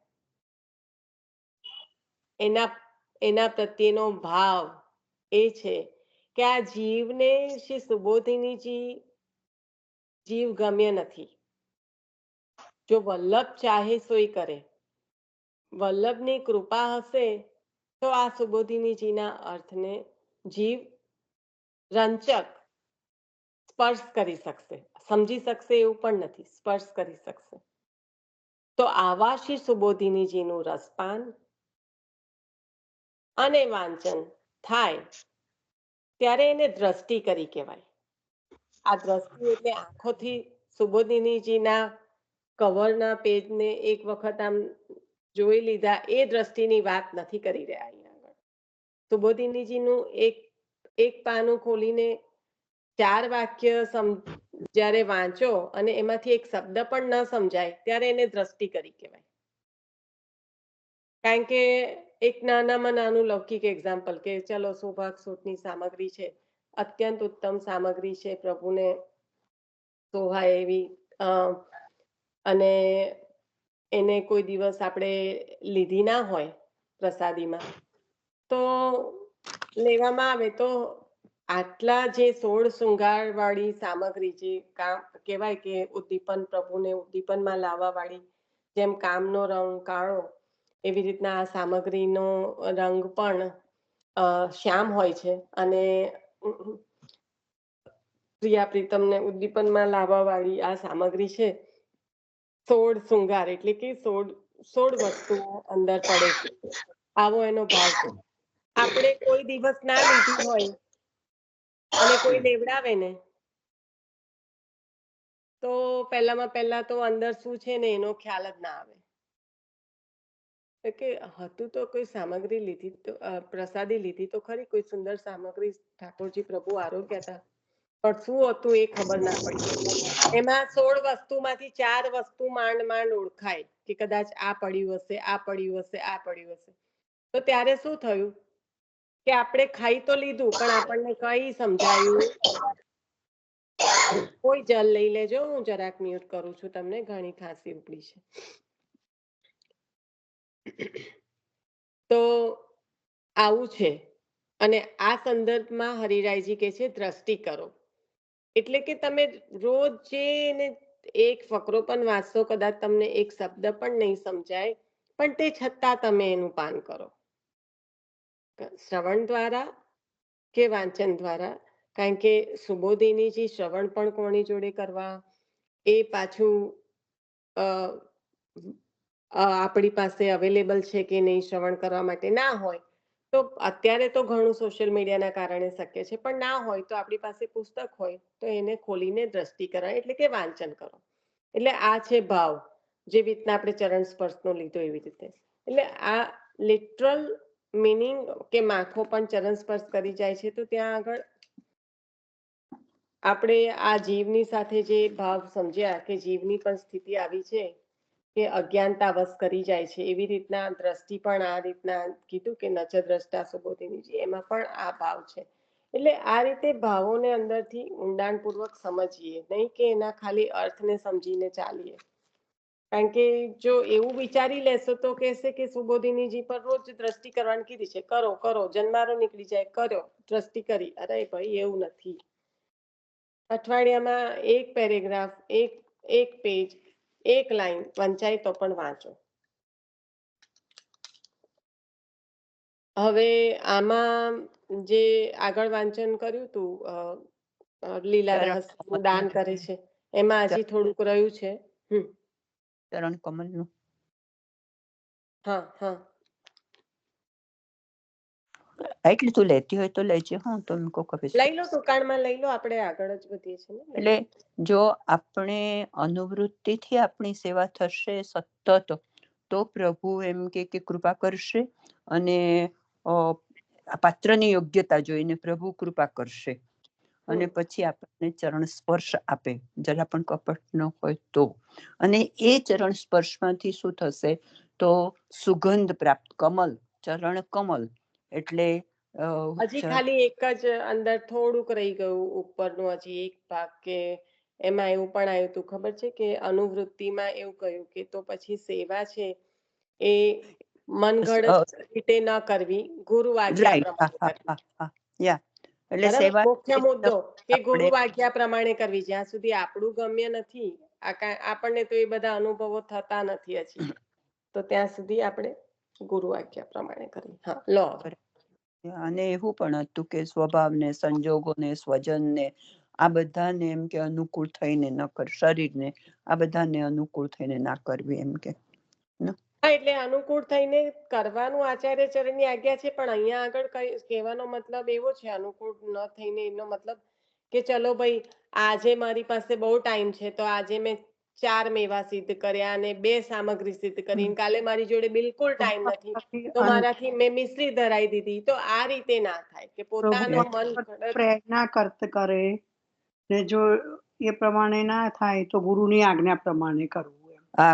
એના પ્રત્યેનો ભાવ એ છે કે આ જીવને શ્રી સુબોધિનીજી જીવ ગમ્ય નથી. જો વલ્લભ ચાહે સોઈ કરે, વલ્લભની કૃપા હશે તો આ સુબોધિનીજીના અર્થને જીવ રંચક સ્પર્શ કરી શકશે, સમજી શકશે એવું પણ નથી, સ્પર્શ કરી શકશે. તો આવા શ્રી સુબોધિનીજીનું રસપાન અને વાંચન થાય ત્યારે એને દ્રષ્ટિ કરી કહેવાય. આ દ્રષ્ટિ એટલે આંખોથી સુબોધિનીજીના કવરના પેજને એક વખત આમ જોઈ લીધા એ દ્રષ્ટિની વાત નથી કરી રહ્યા અહીંયા આગળ. સુબોધિનીજીનું એક પાનું ખોલીને 4 વાક્ય જ્યારે વાંચો અને એમાંથી એક શબ્દ પણ ન સમજાય ત્યારે એને દ્રષ્ટિ કરી કહેવાય. કારણ કે એક નાનામાં નાનું લૌકિક એક્ઝામ્પલ કે ચલો સૌભાગ સૂટની સામગ્રી છે, અત્યંત ઉત્તમ સામગ્રી છે, પ્રભુને સોહાય એવી, અને એને કોઈ દિવસ આપણે લીધી ના હોય પ્રસાદીમાં તો લેવામાં આવે તો આટલા જે 16 શૃંગાર વાળી સામગ્રી, જે કામ કહેવાય કે ઉદ્દીપન, પ્રભુને ઉદ્દીપનમાં લાવવા વાળી, જેમ કામનો રંગ કાળો એવી રીતના આ સામગ્રીનો રંગ પણ શ્યામ હોય છે અને પ્રિયા પ્રીતમને ઉદ્દીપનમાં લાવવા વાળી આ સામગ્રી છે 16 શૃંગાર, એટલે કે 16 વસ્તુઓ અંદર પડે છે. આવો એનો ભાવ છે. આપણે કોઈ દિવસ ના લીધી હોય અને કોઈ લેવડાવે ને તો પહેલામાં પહેલા તો અંદર શું છે ને એનો ખ્યાલ જ ના આવે કે હતું તો કોઈ સામગ્રી લીધી તો પ્રસાદી લીધી તો ખરી, કોઈ સુંદર સામગ્રી, ઠાકોરજી પ્રભુ આરોગ્ય હતા, પણ શું હતું એ ખબર ના પડી. એમાં 16 વસ્તુમાંથી 4 વસ્તુ માંડ માંડ ઓળખાય કે કદાચ આ પડ્યું હશે, આ પડ્યું હશે, આ પડ્યું હશે. તો ત્યારે શું થયું કે આપણે ખાઈ તો લીધું પણ આપણને કઈ સમજાયું. કોઈ જલ લઈ લેજો, હું જરાક મ્યુટ કરું છું, તમને ઘણી ખાંસી ઉપડી છે. તો આવું છે. અને આ સંદર્ભમાં હરિરાયજી કહે છે દ્રષ્ટિ કરો, એટલે કે તમે રોજ જે એક ફકરો પણ વાંચશો, કદાચ તમને એક શબ્દ પણ નહીં સમજાય, પણ તે છતાં તમે એનું પાન કરો, શ્રવણ દ્વારા કે વાંચન દ્વારા. કારણ કે સુબોધિનીજી શ્રવણ પણ કોની જોડે કરવા, એ પાછું આપણી પાસે અવેલેબલ છે કે નહીં શ્રવણ કરવા માટે, ના હોય તો અત્યારે તો ઘણું સોશિયલ મીડિયાના કારણે શક્ય છે, પણ ના હોય તો આપણી પાસે પુસ્તક હોય તો એને ખોલીને દ્રષ્ટિ કરાય, એટલે કે વાંચન કરો. એટલે આ છે ભાવ, જેવી રીતના આપણે ચરણ સ્પર્શનો લીધો એવી રીતે. એટલે આ લિટરલ મીનિંગ કે માખો પણ ચરણ સ્પર્શ કરી જાય છે. તો ત્યાં આગળ આપણે આ જીવની સાથે જે ભાવ સમજ્યા કે જીવની પણ સ્થિતિ આવી છે કે અજ્ઞાનતા વશ કરી જાય છે, એવી રીતના દ્રષ્ટિ પણ આ રીતના કીધું કે નચ દ્રષ્ટા સુબોધિનીજી, એમાં પણ આ ભાવ છે. એટલે આ રીતે ભાવોને અંદરથી ઊંડાણપૂર્વક સમજીએ, નહીં કે એના ખાલી અર્થને સમજીને ચાલીએ. કારણ કે જો એવું વિચારી લેશો તો કહેશે કે સુબોધિનીજી પર રોજ દ્રષ્ટિ કરવાની કીધી છે, કરો કરો, જન્મારો નીકળી જાય, કર્યો, દ્રષ્ટિ કરી. અરે ભાઈ એવું નથી. અઠવાડિયામાં એક પેરેગ્રાફ, એક પેજ, એક લાઈન વંચાય તો પણ વાંચો. હવે આમાં જે આગળ વાંચન કર્યું હતું, લીલા રહસ્યનું દાન કરે છે, એમાં હજી થોડુંક રહ્યું છે. ચરણ કમલનું. હા હા, એટલે તું લેતી હોય તો લેજે, હું તો લઈ લો, દુકાનમાં લઈ લો, આપણે આગળ જ વધીએ છીએ ને. એટલે જો આપણે અનુવૃત્તિથી આપણી સેવા થશે સતત, તો પ્રભુ એમ કે કૃપા કરશે, અને પાત્રની યોગ્યતા જોઈને પ્રભુ કૃપા કરશે, અને પછી આપણને ચરણ સ્પર્શ આપે, જરા પણ કપટ ન હોય તો. અને એ ચરણ સ્પર્શમાંથી શું થશે તો સુગંધ પ્રાપ્ત, કમલ, ચરણ કમલ, એટલે હજી ખાલી એક જ અંદર થોડુંક રહી ગયું ઉપરનું, હજી એક ભાગ, કે એમાં એવું પણ આવ્યું હતું ખબર છે કે અનુવૃત્તિમાં એવું કહ્યું કે તો પછી સેવા છે એ મનગઢ રીતે ન કરવી, ગુરુ આજ્ઞા પ્રમાણે કરવી. એટલે સેવા મુખ્ય મુદ્દો કે ગુરુ આજ્ઞા પ્રમાણે કરવી. જ્યાં સુધી આપણું ગમ્ય નથી, આપણને તો એ બધા અનુભવો થતા નથી હજી, તો ત્યાં સુધી આપણે ગુરુ આજ્ઞા પ્રમાણે કરવી. હા, લો. અને એવું પણ હતું કે સ્વભાવને, સંજોગોને, સ્વજનને, આ બધાને એમ કે અનુકૂળ થઈને ન કર, શરીરને આ બધાને અનુકૂળ થઈને ના કરવી, એમ કે હા, એટલે અનુકૂળ થઈને કરવાનું આચાર્ય ચરણની આજ્ઞા છે, પણ અહીંયા આગળ કહેવાનો મતલબ એવો છે, અનુકૂળ ન થઈને એનો મતલબ કે ચલો ભાઈ આજે મારી પાસે બહુ ટાઈમ છે તો આજે મેં 4 મેવા સિદ્ધ કર્યા અને 2 સામગ્રી સિદ્ધ કરી, કાલે મારી જોડે બિલકુલ ટાઈમ નથી તો મારાથી મેં મિશ્રી ધરાઈ દીધી, તો આ રીતે ના થાય કે પોતાનો મન પ્રેરણા કરત કરે ને જો એ પ્રમાણે ના થાય તો ગુરુની આજ્ઞા પ્રમાણે કરવું.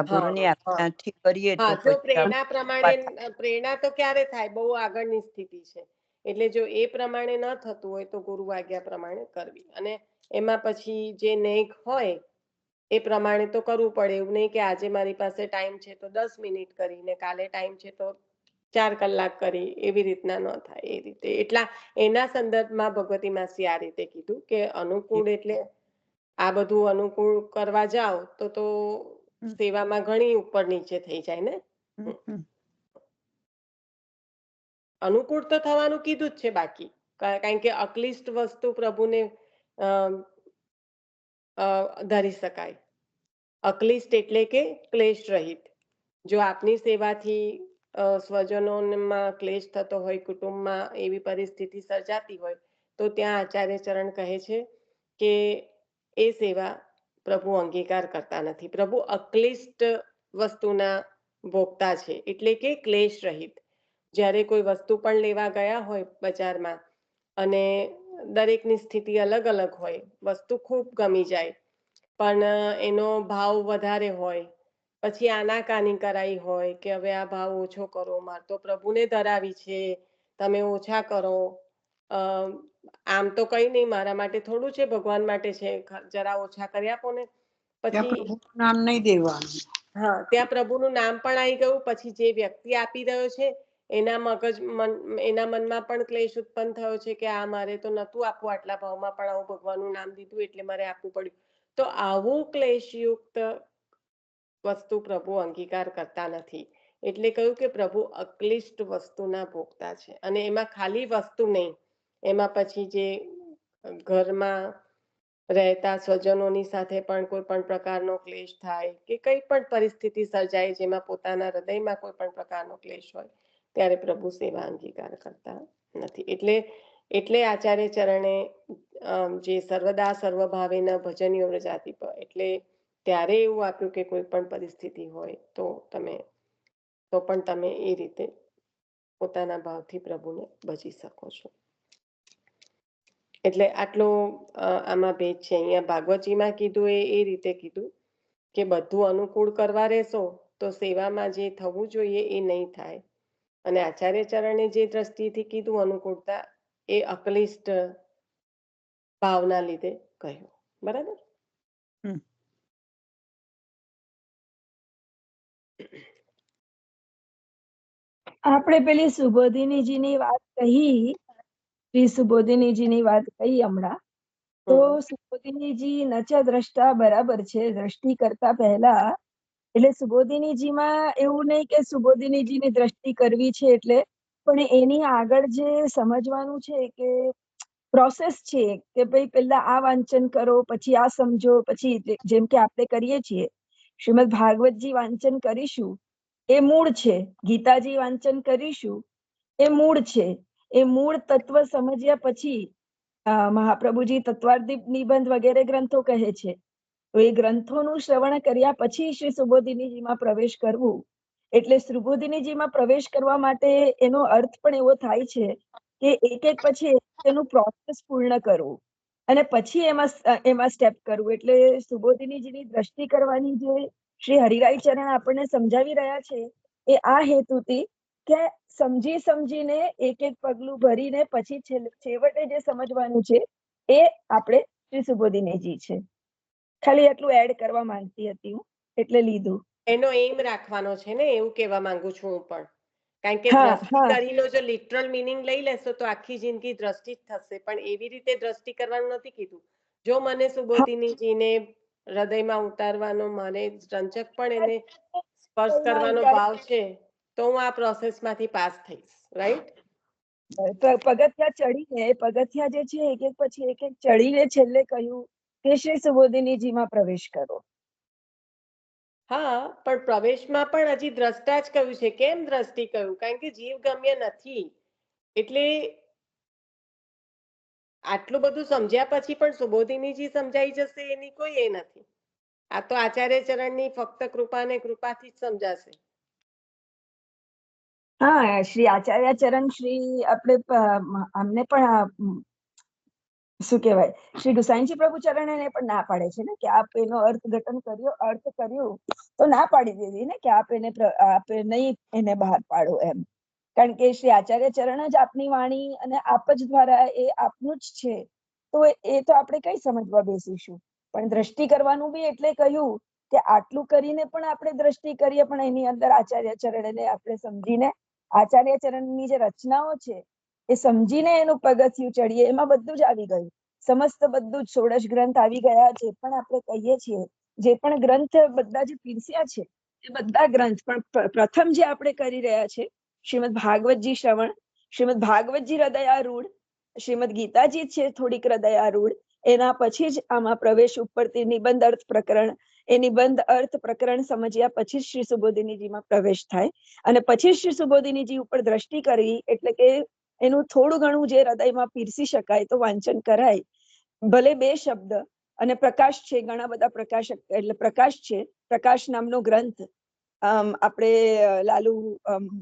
ગુરુની આજ્ઞાથી કરીએ તો જો પ્રેરણા પ્રમાણે, પ્રેરણા તો ક્યારે થાય, બહુ આગળની સ્થિતિ છે, એટલે જો એ પ્રમાણે ન થતું હોય તો ગુરુ આજ્ઞા પ્રમાણે કરવી, અને એમાં પછી જે નેક હોય એ પ્રમાણે તો કરવું પડે. એવું નહીં કે આજે મારી પાસે ટાઈમ છે તો 10 મિનિટ કરી ને કાલે ટાઈમ છે તો 4 કલાક કરી, એવી રીતના ન થાય. એ રીતે એટલા એના સંદર્ભમાં ભગવતી માસી આ રીતે કીધું કે અનુકૂળ એટલે આ બધું અનુકૂળ કરવા જાઓ તો સેવામાં ઘણી ઉપર નીચે થઈ જાય ને. અનુકૂળ તો થવાનું કીધું જ છે બાકી, કારણ કે અક્લિષ્ટ વસ્તુ પ્રભુને ધરી શકાય. અક્લિષ્ટ એટલે કે ક્લેશ રહિત. જો આપની સેવાથી સ્વજનોમાં ક્લેશ થતો હોય, કુટુંબમાં એવી પરિસ્થિતિ સર્જાતી હોય તો ત્યાં આચાર્ય ચરણ કહે છે કે એ સેવા પ્રભુ અંગીકાર કરતા નથી. પ્રભુ અક્લિષ્ટ વસ્તુના ભોગતા છે, એટલે કે ક્લેશ રહિત. જ્યારે કોઈ વસ્તુ પણ લેવા ગયા હોય બજારમાં અને દરેકની સ્થિતિ અલગ અલગ હોય, વસ્તુ ખૂબ ગમી જાય પણ એનો ભાવ વધારે હોય, પછી આનાકાની કરાઈ હોય કે હવે આ ભાવ ઓછો કરો, માર તો પ્રભુને ધરાવી છે, તમે ઓછા કરો, આમ તો કઈ નહીં, મારા માટે થોડું છે, ભગવાન માટે છે, જરા ઓછા કરી આપો ને. પછી નામ નહીં દેવાનું. હા, ત્યાં પ્રભુનું નામ પણ આવી ગયું. પછી જે વ્યક્તિ આપી રહ્યો છે એના મનમાં પણ ક્લેશ ઉત્પન્ન થયો છે કે આ મારે તો નતું આપવું આટલા ભાવમાં, પણ આવું ભગવાનનું નામ દીધું એટલે મારે આપવું પડ્યું. તો આવું ક્લેશયુક્ત વસ્તુ પ્રભુ અંગીકાર કરતા નથી. એટલે કહ્યું કે પ્રભુ અક્લિષ્ટ વસ્તુના ભોગતા છે, અને એમાં ખાલી વસ્તુ નહીં, એમાં પછી જે ઘરમાં રહેતા સ્વજનોની સાથે પણ કોઈ પણ પ્રકારનો ક્લેશ થાય કે કઈ પણ પરિસ્થિતિ સર્જાય જેમાં પોતાના હૃદયમાં કોઈ પણ પ્રકારનો ક્લેશ હોય ત્યારે પ્રભુ સેવા અંગીકાર કરતા નથી. એટલે આચાર્ય ચરણે જે સર્વદા સર્વભાવેના ભજનીય વ્રજાતિ પર, એટલે ત્યારે એવું આપ્યું કે કોઈ પણ પરિસ્થિતિ હોય તો પણ તમે એ રીતે પોતાના ભાવથી પ્રભુને ભજી શકો છો. એટલે આટલો આમાં ભેદ છે. અહીંયા ભાગવતજીમાં કીધું એ રીતે કીધું કે બધું અનુકૂળ કરવા રહેશો તો સેવામાં જે થવું જોઈએ એ નહીં થાય, અને આચાર્ય ચરણે જે દ્રષ્ટિથી કીધું અનુકૂળતા, એ અક્લિષ્ટ ભાવના લીધે કહ્યું. બરાબર. આપણે પેલી સુબોધિનીજીની વાત કહી, શ્રી સુબોધિનીજીની વાત કહી હમણાં, તો સુબોધિનીજી નચ દ્રષ્ટા બરાબર છે, દ્રષ્ટિ કરતા પહેલા. એટલે સુબોધિનીજીમાં એવું નહીં કે સુબોધિનીજીની દ્રષ્ટિ કરવી છે એટલે, પણ એની આગળ જે સમજવાનું છે કે પ્રોસેસ છે કે ભાઈ પહેલા આ વાંચન કરો, પછી આ સમજો, પછી જેમ કે આપણે કરીએ છીએ શ્રીમદ ભાગવતજી વાંચન કરીશું એ મૂળ છે, ગીતાજી વાંચન કરીશું એ મૂળ છે. એ મૂળ તત્વ સમજ્યા પછી મહાપ્રભુજી તત્વાર્ધિક નિબંધ વગેરે ગ્રંથો કહે છે, તો એ ગ્રંથોનું શ્રવણ કર્યા પછી શ્રી સુબોધિનીજીમાં પ્રવેશ કરવું. એટલે સુબોધિનીજીમાં પ્રવેશ કરવા માટે એનો અર્થ પણ એવો થાય છે કે એક એક પછી એનું પ્રોસેસ પૂર્ણ કરવું અને પછી એમાં સ્ટેપ કરવું. એટલે સુબોધિનીજીની દ્રષ્ટિ કરવાની જે શ્રી હરિરાય ચરણ આપણને સમજાવી રહ્યા છે એ આ હેતુથી કે સમજીને એક એક પગલું ભરીને પછી છેવટે જે સમજવાનું છે એ આપણે શ્રી સુબોધિનીજી છે. ખાલી એટલું એડ કરવા માંગતી હતી હું, એટલે લીધું. એનો એમ રાખવાનો છે ને, એવું કહેવા માંગુ છું હું પણ. કારણ કે દ્રષ્ટિ કરીને જો લિટરલ મીનિંગ લઈ લેશો તો આખી જિંદગી દ્રષ્ટિ જ થશે, પણ એવી રીતે દ્રષ્ટિ કરવાનું નથી કીધું. જો મને સુબોધિનીજીને હૃદયમાં ઉતારવાનો, મને રંજક પણ એને સ્પર્શ કરવાનો ભાવ છે તો હું આ પ્રોસેસમાંથી પાસ થઈશ. રાઈટ. પગથિયા ચડીને, પગથિયા જે છે એક એક પછી એક એક ચડીને છેલ્લે કહ્યું કે શ્રી સુબોધિનીજીમાં પ્રવેશ કરો. હા, પણ પ્રવેશમાં પણ હજી દ્રષ્ટા જ કહ્યું છે. કેમ દ્રષ્ટિ કહ્યું? કારણ કે જીવ ગમ્ય નથી. એટલે આટલું બધું સમજ્યા પછી પણ સુબોધિનીજી સમજાઈ જશે એની કોઈ એ નથી. આ તો આચાર્ય ચરણની ફક્ત કૃપા ને કૃપાથી જ સમજાશે. હા, શ્રી આચાર્ય ચરણ શ્રી આપણે અમને પણ શું કહેવાય, શ્રી ગુસાઈજી પ્રભુ ચરણ એને પણ ના પાડે છે ને કે આપ એનો અર્થઘટન કર્યું તો ના પાડી દીધી ને કે આપ નહીં એને બહાર પાડો એમ. કારણ કે શ્રી આચાર્ય ચરણ જ આપની વાણી અને આપ જ દ્વારા એ આપનું જ છે. તો એ તો આપણે કઈ સમજવા બેસીશું. પણ દ્રષ્ટિ કરવાનું બી એટલે કહ્યું કે આટલું કરીને પણ આપણે દ્રષ્ટિ કરીએ, પણ એની અંદર આચાર્ય ચરણને આપણે સમજીને આચાર્ય ચરણની જે રચનાઓ છે એ સમજીને એનું પગથિયું ચડીએ, એમાં બધું જ આવી ગયું. સમસ્ત બધું જ 16 ગ્રંથ આવી ગયા. જે પણ આપણે કહીએ છીએ, જે પણ ગ્રંથ બધા જે પીરસ્યા છે એ બધા ગ્રંથ, પણ પ્રથમ જે આપણે કરી રહ્યા છે શ્રીમદ ભાગવતજી શ્રવણ, શ્રીમદ ભાગવતજી હૃદયારૂઢ, શ્રીમદ ગીતાજી છે થોડીક હૃદયારૂઢ, એના પછી જ આમાં પ્રવેશ ઉપરથી નિબંધ અર્થ પ્રકરણ, એ નિબંધ અર્થ પ્રકરણ સમજ્યા પછી શ્રી સુબોધિનીજીમાં પ્રવેશ થાય. અને પછી શ્રી સુબોધિનીજી ઉપર દ્રષ્ટિ કરવી એટલે કે એનું થોડું ઘણું જે હૃદયમાં પીરસી શકાય તો વાંચન કરાય. ભલે 2 શબ્દ. અને પ્રકાશ છે, ઘણા બધા પ્રકાશક એટલે પ્રકાશ છે, પ્રકાશ નામનો ગ્રંથ આપણે લાલુ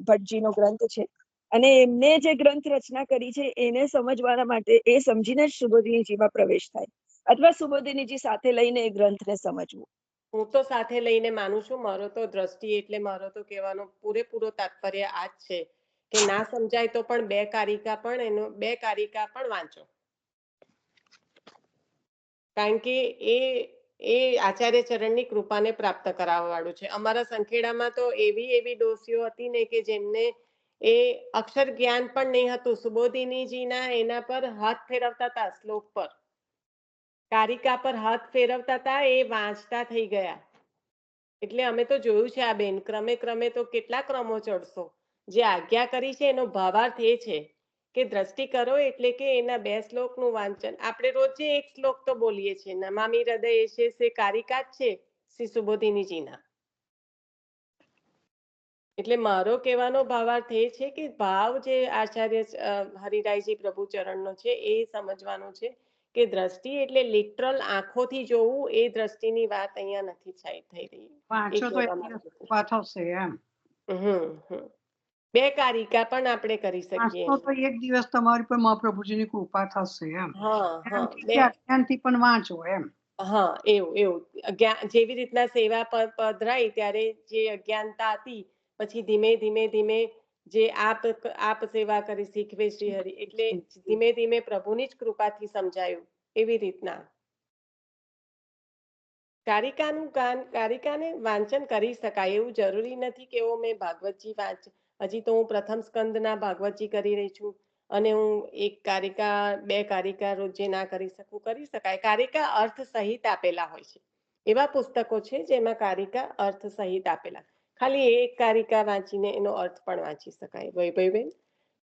ભટ્ટજીનો ગ્રંથ છે. અને એમને જે ગ્રંથ રચના કરી છે એને સમજવાના માટે એ સમજીને જ સુબોધિનીજીમાં પ્રવેશ થાય, અથવા સુબોધિનીજી સાથે લઈને એ ગ્રંથને સમજવું. હું તો સાથે લઈને માનું છું. મારો તો દ્રષ્ટિ એટલે મારો તો કહેવાનો પૂરેપૂરો તાત્પર્ય આ જ છે કે ના સમજાય તો પણ 2 કારિકા પણ વાંચો. કારણ કે એ આચાર્ય ચરણની કૃપાને પ્રાપ્ત કરાવવા વાળું છે. અમારા સંખેડામાં તો એવી ડોસીઓ હતી ને કે જેમને એ અક્ષર જ્ઞાન પણ નહીં હતું. સુબોધિનીજીના એના પર હાથ ફેરવતા હતા, શ્લોક પર, કારિકા પર હાથ ફેરવતા હતા, એ વાંચતા થઈ ગયા. એટલે અમે તો જોયું છે આ બેન, ક્રમે તો કેટલા ક્રમો ચડશો. જે આજ્ઞા કરી છે એનો ભાવાર્થ એ છે કે દ્રષ્ટિ કરો એટલે કે એના 2 શ્લોકનું વાંચન. આપણે રોજે 1 શ્લોક તો બોલીએ છીએ. નમામિ હૃદય એશે સે કારિકા જ છે શ્રી સુબોધિનીજીના. એટલે મારો કહેવાનો ભાવાર્થ એ છે કે ભાવ જે આચાર્ય હરિરાયજી પ્રભુ ચરણનો છે એ સમજવાનો છે કે દ્રષ્ટિ એટલે લિટરલ આંખોથી જોવું. એ દ્રષ્ટિની વાત અહીંયા નથી થઈ રહી. વાંચો તો એક દિવસ કૃપા થશે એમ. 2 કારિકા પણ આપણે કરી શકીએ. વાંચતો તો એક દિવસ તમારી પર મહાપ્રભુજીની કૃપા થશે એમ. હા, અજ્ઞાનથી પણ વાંચો એમ. હા, એવું જેવી રીતના સેવા પધરાઈ ત્યારે જે અજ્ઞાનતા હતી, પછી ધીમે જે આપ સેવા કરી શીખવે શ્રી હરિ, એટલે ધીમે પ્રભુની જ કૃપાથી સમજાયું. એવી રીતના કારિકાને વાંચન કરી શકાય. એવું જરૂરી નથી કે મેં ભાગવતજી હજી તો હું પ્રથમ સ્કંદના ભાગવતજી કરી રહી છું અને હું 1 કારિકા 2 કારિકા રોજે ના કરી શકું. કરી શકાય. કારિકા અર્થ સહિત આપેલા હોય છે. એવા પુસ્તકો છે જેમાં કારિકા અર્થ સહિત આપેલા. ખાલી 1 કારિકા વાંચીને એનો અર્થ પણ વાંચી શકાય. વૈભવીબેન,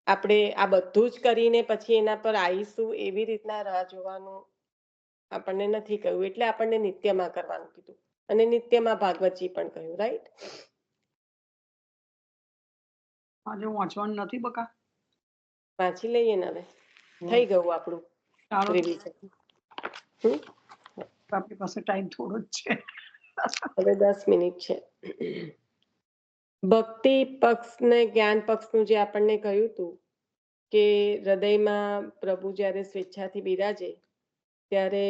આપણે આ બધું જ કરીને પછી એના પર આવીશું એવી રીતના રાહ જોવાનું આપણને નથી કહ્યું. એટલે આપણને નિત્યમાં કરવાનું કીધું, અને નિત્યમાં ભાગવતજી પણ કહ્યું. રાઈટ? આજે વાંચવાનું નથી બકા? વાંચી લઈએ ને. હવે થઈ ગયું આપણું રિવિઝન. આપણી પાસે ટાઈમ થોડો જ છે. હવે 10 મિનિટ છે. ભક્તિ પક્ષ ને જ્ઞાન પક્ષનું જે આપણને કહ્યું હતું કે હૃદયમાં પ્રભુ જ્યારે સ્વેચ્છાથી બિરાજે ત્યારે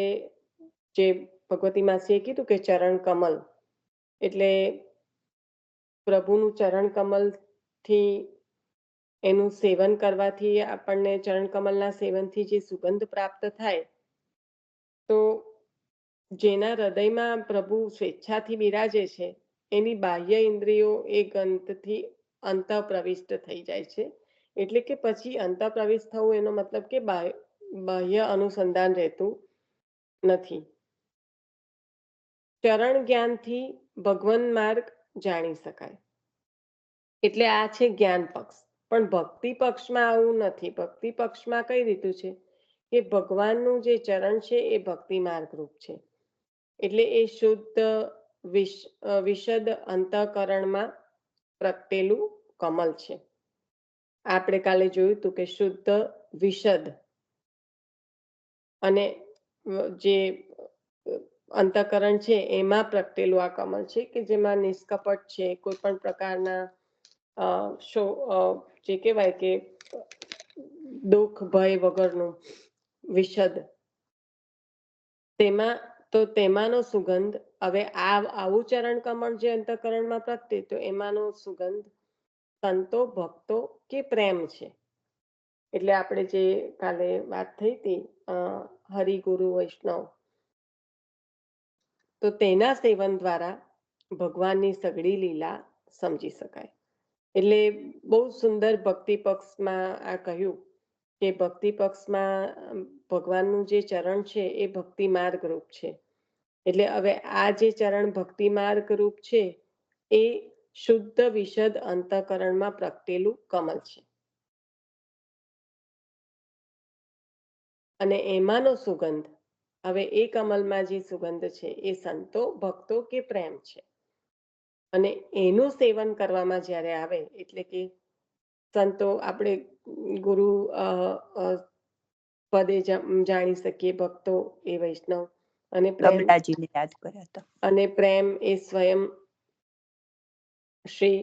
જે ભગવતી માસીએ કીધું કે ચરણ કમલ, એટલે પ્રભુનું ચરણ કમલથી એનું સેવન કરવાથી આપણને ચરણ કમલના સેવનથી જે સુગંધ પ્રાપ્ત થાય, તો જેના હૃદયમાં પ્રભુ સ્વેચ્છાથી બિરાજે છે એની બાહ્ય ઇન્દ્રિયો એ ગંધથી અંતઃ પ્રવિષ્ટ થઈ જાય છે. એટલે કે પછી અંતઃ પ્રવિષ્ટ થવું એનો મતલબ કે બાહ્ય અનુસંધાન રહેતું નથી. ચરણ જ્ઞાનથી ભગવાન માર્ગ જાણી શકાય. એટલે આ છે જ્ઞાન પક્ષ. પણ ભક્તિ પક્ષમાં આવું નથી. ભક્તિ પક્ષમાં કઈ રીતું છે કે ભગવાનનું જે ચરણ છે એ ભક્તિ માર્ગ રૂપ છે. એટલે એ શુદ્ધ વિશદ અંતઃકરણમાં પ્રગટેલું કમલ છે. આપણે કાલે જોયું હતું કે શુદ્ધ વિશદ અને જે અંતઃકરણ છે એમાં પ્રગટેલું આ કમલ છે કે જેમાં નિષ્કપટ છે, કોઈ પણ પ્રકારના જે કહેવાય કે દુઃખ ભય વગરનું વિશદ, તેમાંનો સુગંધ, હવે આવું ચરણ કમળ જે અંતઃકરણમાં પ્રગટે તો એમાંનો સુગંધ સંતો, ભક્તો કે પ્રેમ છે. એટલે આપણે જે કાલે વાત થઈ હતી હરિગુરુ વૈષ્ણવ, તો તેના સેવન દ્વારા ભગવાનની સઘળી લીલા સમજી શકાય. એટલે બહુ સુંદર ભક્તિ પક્ષમાં આ કહ્યું કે ભક્તિ પક્ષમાં ભગવાનનું જે ચરણ છે એ ભક્તિ માર્ગ રૂપ છે. એટલે હવે આ જે ચરણ ભક્તિ માર્ગ રૂપ છે એ શુદ્ધ વિશદ અંતઃકરણમાં પ્રગટેલું કમલ છે. અને એમાંનો સુગંધ, હવે એ કમલમાં જે સુગંધ છે એ સંતો, ભક્તો કે પ્રેમ છે. અને એનું સેવન કરવામાં જ્યારે આવે એટલે કે સંતો આપણે ગુરુ પદે જાણી શકીએ, ભક્તો એ વૈષ્ણવ, અને કમલાજીને યાદ કર્યા હતા. અને પ્રેમ એ સ્વયં શ્રી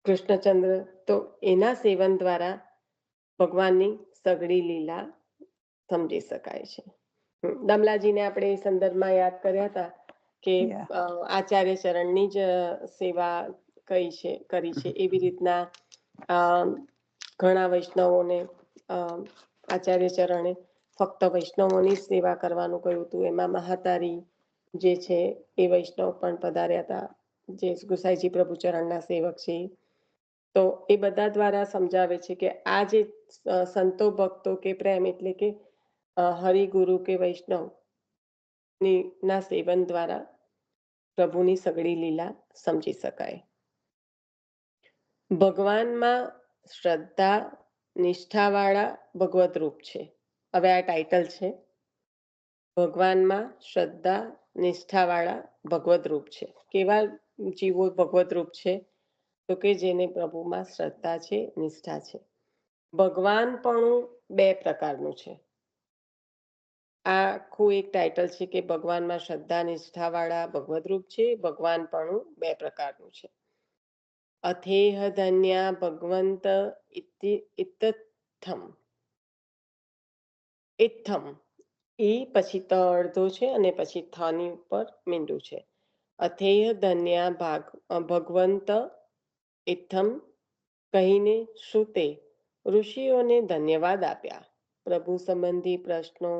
કૃષ્ણચંદ્ર. તો એના સેવન દ્વારા ભગવાનની સઘળી લીલા સમજી શકાય છે. દમલાજીને આપણે એ સંદર્ભમાં યાદ કર્યા હતા કે આચાર્ય ચરણની જ સેવા કરી છે. એવી રીતના ઘણા વૈષ્ણવોને આચાર્ય ચરણે ફક્ત વૈષ્ણવોની જ સેવા કરવાનું કહ્યું હતું. એમાં મહાતારી જે છે એ વૈષ્ણવ પણ પધાર્યા હતા, જે ગુસાઈજી પ્રભુ ચરણના સેવક છે. તો એ બધા દ્વારા સમજાવે છે કે આ જે સંતો, ભક્તો કે પ્રેમ એટલે કે હરિગુરુ કે વૈષ્ણવ ના સેવન દ્વારા પ્રભુની સઘળી લીલા સમજી શકાય. ભગવાનમાં શ્રદ્ધા નિષ્ઠાવાળા ભગવત રૂપ છે. હવે આ ટાઇટલ છે, ભગવાનમાં શ્રદ્ધા નિષ્ઠાવાળા ભગવત રૂપ છે. કેવા જીવો ભગવત રૂપ છે? તો કે જેને પ્રભુમાં શ્રદ્ધા છે, નિષ્ઠા છે. ભગવાન પણ બે પ્રકારનું છે. આ આખું એક ટાઇટલ છે કે ભગવાનમાં શ્રદ્ધા નિષ્ઠાવાળા ભગવત રૂપ છે. ભગવાન પણ બે પ્રકારનું છે. અથેહ ધન્યા ભગવંત ઇત્થમ, ઇત્થમ એ પછી ત અડધો છે અને પછી થની ઉપર મીંડું છે. અથેય ધન્યા ભગવંત ઇત્થમ કહીને શ્રુતે ઋષિઓને ધન્યવાદ આપ્યા. પ્રભુ સંબંધી પ્રશ્નો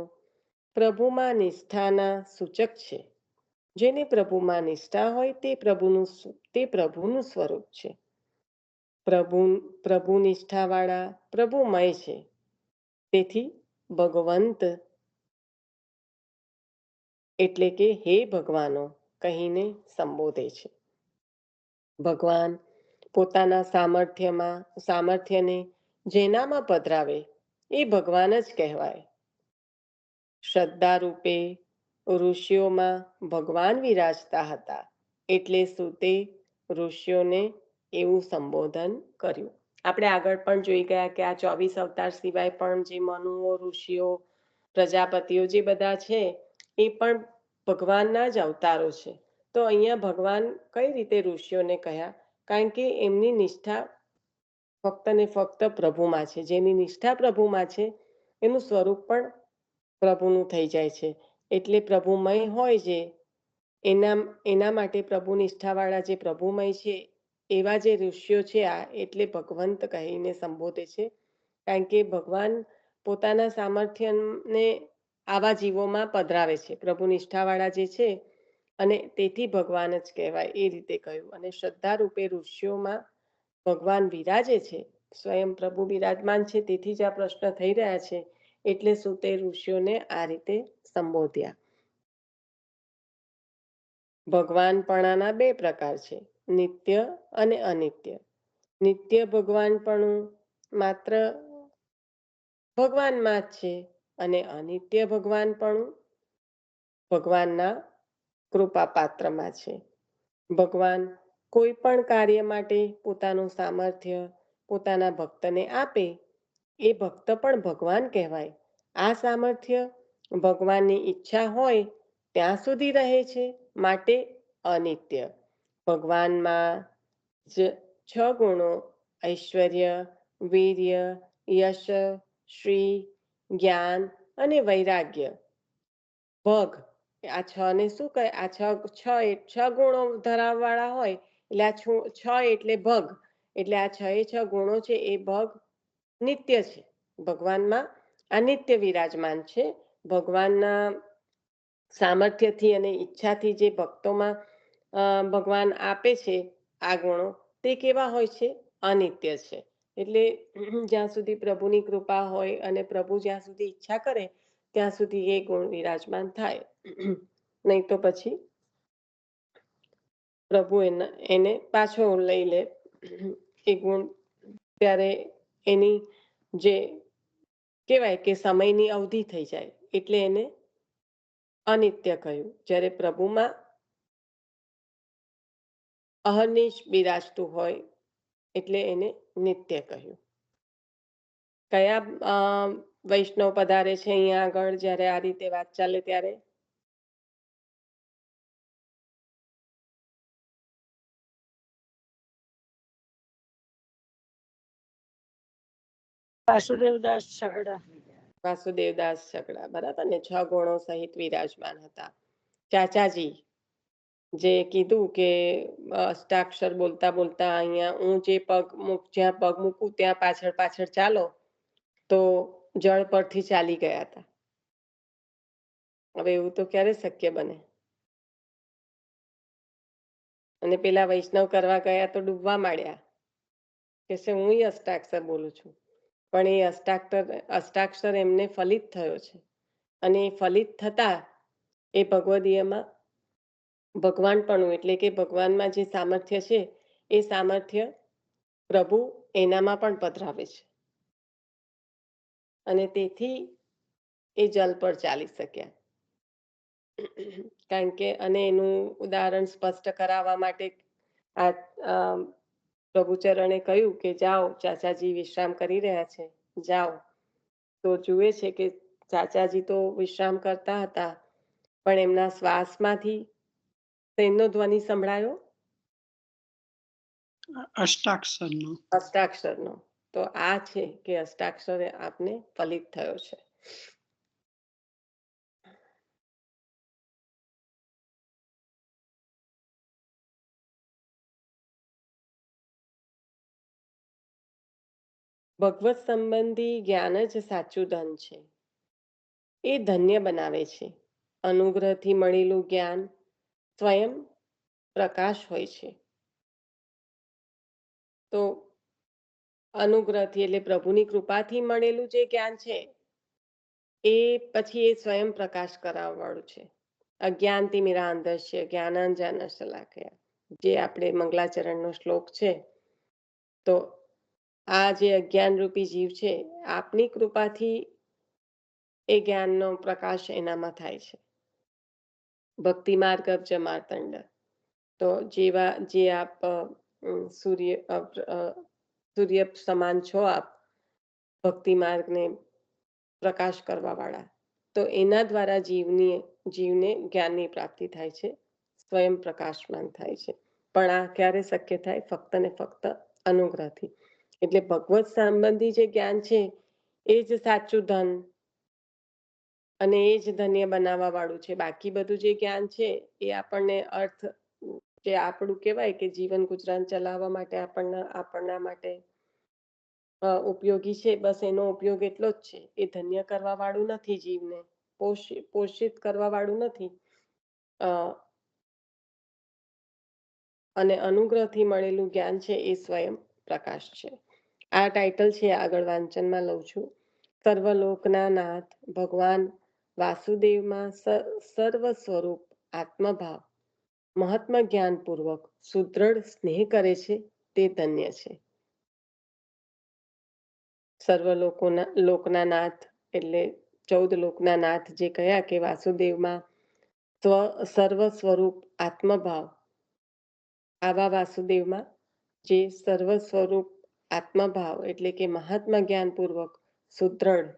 પ્રભુમાં નિષ્ઠાના સૂચક છે. જેને પ્રભુમાં નિષ્ઠા હોય તે પ્રભુનું સ્વરૂપ છે. પ્રભુ નિષ્ઠાવાળા પ્રભુમય છે. તેથી ભગવંત એટલે કે હે ભગવાનો કહીને સંબોધે છે. ભગવાન પોતાના સામર્થ્યને જેનામાં પધરાવે એ ભગવાન જ કહેવાય. શ્રદ્ધા રૂપે ઋષિઓમાં ભગવાન વિરાજતા હતા, એટલે સુતે ઋષિઓને એવું સંબોધન કર્યું. આપણે આગળ પણ જોઈ ગયા કે આ 24 અવતાર સિવાય પણ જે મનુઓ, ઋષિઓ, પ્રજાપતિઓ જે બધા છે એ પણ ભગવાનના જ અવતારો છે. તો અહીંયા ભગવાન કઈ રીતે ઋષિઓને કહ્યા? કારણ કે એમની નિષ્ઠા ફક્ત ને ફક્ત પ્રભુમાં છે. જેની નિષ્ઠા પ્રભુમાં છે એનું સ્વરૂપ પણ પ્રભુનું થઈ જાય છે. એટલે પ્રભુમય હોય જે એના માટે પ્રભુ નિષ્ઠાવાળા જે પ્રભુમય છે એવા જે ઋષિઓ છે આ એટલે ભગવંત કહીને સંબોધે છે. કારણ કે ભગવાન પોતાના સામર્થ્યને આવા જીવોમાં પધરાવે છે, પ્રભુ નિષ્ઠાવાળા જે છે, અને તેથી ભગવાન જ કહેવાય એ રીતે કહ્યું. અને શ્રદ્ધા રૂપે ઋષિઓમાં ભગવાન વિરાજે છે, સ્વયં પ્રભુ બિરાજમાન છે. તેથી જ આ પ્રશ્ન થઈ રહ્યા છે. એટલે સુતે ઋષિઓને આ રીતે સંબોધ્યા. ભગવાનપણાના બે પ્રકાર છે, નિત્ય અને અનિત્ય. નિત્ય ભગવાનપણું માત્ર ભગવાનમાં જ છે અને અનિત્ય ભગવાનપણું ભગવાનના કૃપા પાત્રમાં છે. ભગવાન કોઈ પણ કાર્ય માટે પોતાનું સામર્થ્ય પોતાના ભક્તને આપે એ ભક્ત પણ ભગવાન કહેવાય. આ સામર્થ્ય ભગવાનની ઈચ્છા હોય ત્યાં સુધી રહે છે, માટે અનિત્ય. ભગવાનમાં જ 6 ગુણો ઐશ્વર્ય, વીર્ય, યશ, શ્રી, જ્ઞાન અને વૈરાગ્ય. ભગ આ 6 ને શું કહે? આ 6 ગુણો ધરાવવાળા હોય એટલે આ 6 એટલે ભગ. એટલે આ 6 ગુણો છે એ ભગ નિત્ય છે. ભગવાનમાં આ નિત્ય વિરાજમાન છે. ભગવાનના સામર્થ્યથી અને ઈચ્છાથી જે ભક્તોમાં ભગવાન આપે છે આ ગુણો, તે કેવા હોય છે? અનિત્ય છે. એટલે જ્યાં સુધી પ્રભુની કૃપા હોય અને પ્રભુ જ્યાં સુધી ઈચ્છા કરે ત્યાં સુધી એ ગુણ વિરાજમાન થાય. નહીં તો પછી પ્રભુ એને પાછો લઈ લે એ ગુણ. ત્યારે એની જે કહેવાય કે સમયની અવધિ થઈ જાય એટલે એને અનિત્ય કહ્યું. જ્યારે પ્રભુમાં અહર્નિશ બિરાજતું હોય એટલે એને નિત્ય કહ્યું. કયા વૈષ્ણવ પધારે છે અહીંયા આગળ જ્યારે આ રીતે વાત ચાલે ત્યારે? વાસુદેવદાસ છગડા. વાસુદેવદાસ છગડા, બરાબર ને? 6 ગુણો સહિત વિરાજમાન હતા. ચાચાજી જે કીધું કે અષ્ટાક્ષર બોલતા બોલતા અહીંયા હું જે જ્યાં પગ મૂકું ત્યાં પાછળ પાછળ ચાલો, તો જળ પરથી ચાલી ગયા હતા. હવે એવું તો ક્યારે શક્ય બને? અને પેલા વૈષ્ણવ કરવા ગયા તો ડૂબવા માંડ્યા કે હું અષ્ટાક્ષર બોલું છું. પણ એ અષ્ટાક્ષર એમને ફલિત થયો છે. અને એ ફલિત થતા એ ભગવદીયમાં ભગવાનપણું એટલે કે ભગવાનમાં જે સામર્થ્ય છે એ સામર્થ્ય પ્રભુ એનામાં પણ પધરાવે છે. અને તેથી એ જલ પર ચાલી શક્યા. કારણ કે અને એનું ઉદાહરણ સ્પષ્ટ કરાવવા માટે આ પ્રભુચરણે કહ્યું કે જાઓ, ચાચાજી વિશ્રામ કરી રહ્યા છે, જાઓ. તો જુએ છે કે ચાચાજી તો વિશ્રામ કરતા હતા, પણ એમના શ્વાસમાંથી શેનો ધ્વનિ સંભળાયો? અષ્ટાક્ષરનો. તો આ છે કે અષ્ટાક્ષર આપને ફલિત થયો છે. ભગવત સંબંધી જ્ઞાન જ સાચું ધન છે. એ ધન્ય બનાવે છે. અનુગ્રહથી મળેલું જ્ઞાન સ્વયં પ્રકાશ હોય છે. તો અનુગ્રહથી એટલે પ્રભુની કૃપાથી મળેલું જે જ્ઞાન છે એ પછી એ સ્વયં પ્રકાશ કરાવવાળું છે. અજ્ઞાનથી મિરાંધસ્ય જ્ઞાનાંજન શલાકયા, જે આપણે મંગલાચરણનો શ્લોક છે. તો આ જે અજ્ઞાન રૂપી જીવ છે, આપની કૃપાથી એ જ્ઞાનનો પ્રકાશ એનામાં થાય છે. ભક્તિ માર્ગ જ માર્તંડ. તો જેવા જે આપ સૂર્ય સમાન છો, આપ ભક્તિ માર્ગને પ્રકાશ કરવા વાળા, તો એના દ્વારા જીવને જ્ઞાનની પ્રાપ્તિ થાય છે, સ્વયં પ્રકાશમાન થાય છે. પણ આ ક્યારે શક્ય થાય? ફક્ત ને ફક્ત અનુગ્રહથી. એટલે ભગવત સંબંધી જે જ્ઞાન છે એ જ સાચું ધન અને એ જ ધન્ય બનાવવા વાળું છે. બાકી બધું જે જ્ઞાન છે એ આપણને અર્થ જે આપણું કહેવાય કે જીવન ગુજરાન ચલાવવા માટે આપણના માટે ઉપયોગી છે, બસ એનો ઉપયોગ એટલો જ છે. એ ધન્ય કરવા વાળું નથી, જીવને પોષિત કરવા વાળું નથી. અને અનુગ્રહથી મળેલું જ્ઞાન છે એ સ્વયં પ્રકાશ છે. આ ટાઇટલ છે, આગળ વાંચનમાં લઉં છું. સર્વલોકના નાથ ભગવાન વાસુદેવમાં સર્વ સ્વરૂપ આત્મભાવ મહાત્મ જ્ઞાનપૂર્વક સુદ્રઢ સ્નેહ કરે છે, તે ધન્ય છે. સર્વ લોકના નાથ એટલે 14 લોકના નાથ જે કયા કે વાસુદેવમાં સર્વ સ્વરૂપ આત્મભાવ, આવા વાસુદેવમાં જે સર્વ સ્વરૂપ આત્મભાવ એટલે કે મહાત્મા જ્ઞાનપૂર્વક સુદ્રઢ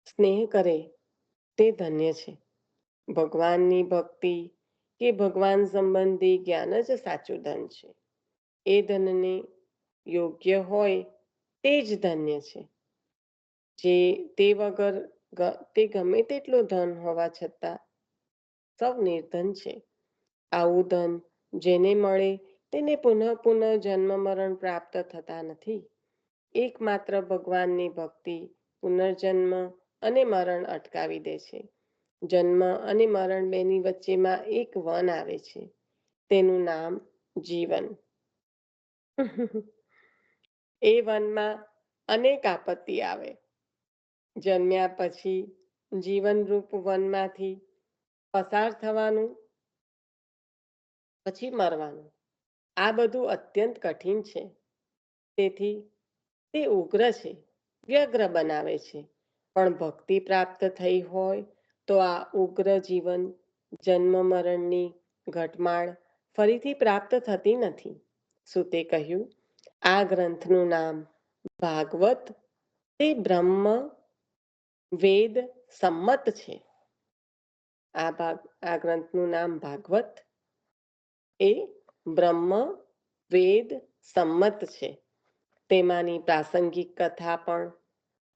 સ્નેહ કરે તે ધન્ય છે. ભગવાનની ભક્તિ કે ભગવાન સંબંધી જ્ઞાન જ સાચું ધન છે. એ ધનને યોગ્ય હોય તે જ ધન્ય છે. જે તે વગર તે ગમે તેટલું ધન હોવા છતાં સૌ નિર્ધન છે. આવું ધન જેને મળે તેને પુનઃ પુનઃ જન્મ મરણ પ્રાપ્ત થતા નથી. એકમાત્ર ભગવાનની ભક્તિ પુનર્જન્મ અને મરણ અટકાવી દે છે. જન્મ અને મરણ બેની વચ્ચેમાં એક વન આવે છે, તેનું નામ જીવન. એ વનમાં અનેક આપત્તિ આવે. જન્મ્યા પછી જીવનરૂપ વનમાંથી પસાર થવાનું, પછી મરવાનું. આ બધું અત્યંત કઠિન છે. તેથી તે ઉગ્ર છે, વ્યગ્ર બનાવે છે. પણ ભક્તિ પ્રાપ્ત થઈ હોય તો આ ઉગ્ર જીવન જન્મ મરણની ઘટમાળ ફરીથી પ્રાપ્ત થતી નથી. સુતે કહ્યું, આ ગ્રંથનું નામ ભાગવત તે બ્રહ્મ વેદ સંમત છે. આ ગ્રંથનું નામ ભાગવત એ બ્રહ્મ વેદ સંમત છે. તેમાંની પ્રાસંગિક કથા પણ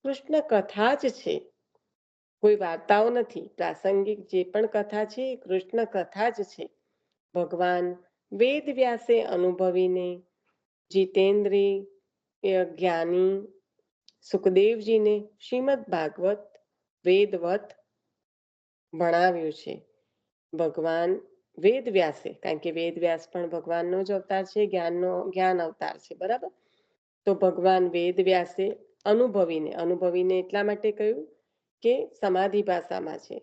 કૃષ્ણ કથા જ છે, કોઈ વાર્તાઓ નથી. પ્રાસંગિક જે પણ કથા છે એ કૃષ્ણ કથા જ છે. ભગવાન વેદ વ્યાસે અનુભવીને જીતેન્દ્રિય જ્ઞાની સુખદેવજીને શ્રીમદ ભાગવત વેદવત ભણાવ્યું છે. ભગવાન વેદ વ્યાસે, કારણ કે વેદ વ્યાસ પણ ભગવાનનો જ અવતાર છે, જ્ઞાન અવતાર છે, બરાબર. તો ભગવાન વેદ વ્યાસે અનુભવીને એટલા માટે કહ્યું કે સમાધિ ભાષામાં છે.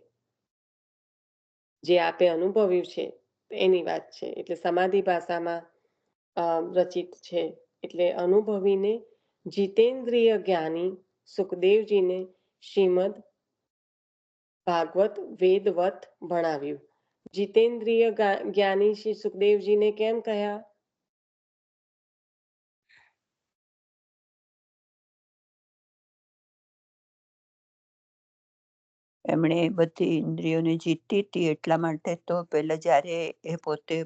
જે આપે અનુભવ્યું છે એની વાત છે, એટલે સમાધિ ભાષામાં રચિત છે. એટલે અનુભવીને જીતેન્દ્રિય જ્ઞાની સુખદેવજીને શ્રીમદ ભાગવત વેદવત ભણાવ્યું. જીતેન્દ્રિય જ્ઞાની શ્રી સુખદેવજીને કેમ કહ્યા? એમણે બધી ઇન્દ્રિયોને જીતી હતી એટલા માટે તો પહેલા જ્યારે એ પોતે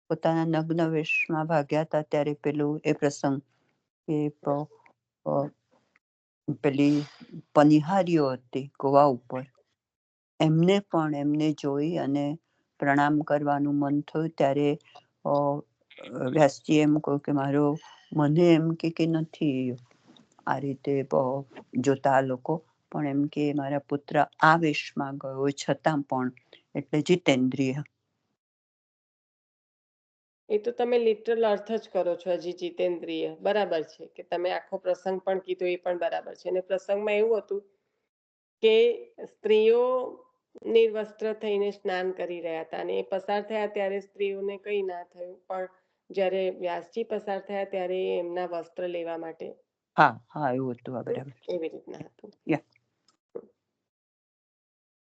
પોતાના નગ્ન વેશમાં ભાગ્યા હતા ત્યારે પેલું એ પ્રસંગ કે પેલી પનિહારીઓ હતી ગોવા ઉપર, એમને જોઈ અને પ્રણામ કરવાનું મન થયું ત્યારે વ્યાસજી એમ કહ્યું કે મને એમ કે નથી આ રીતે જોતા લોકો, પણ એમ કે મારા પુત્ર આ વેશમાં ગયો છતાં પણ, એટલે જીતેન્દ્રિય. એ તો તમે લિટરલ અર્થ જ કરો છો. હજી જીતેન્દ્રિય બરાબર છે કે તમે આખો પ્રસંગ પણ કીધો એ પણ બરાબર છે. અને પ્રસંગમાં એવું હતું કે સ્ત્રીઓ નિર્વસ્ત્ર થઈને સ્નાન કરી રહ્યા હતા અને એ પસાર થયા ત્યારે સ્ત્રીઓને કઈ ના થયું, પણ જ્યારે વ્યાસજી પસાર થયા ત્યારે એમના વસ્ત્ર લેવા માટે એવું હતું, બરાબર, એવી રીતના હતું.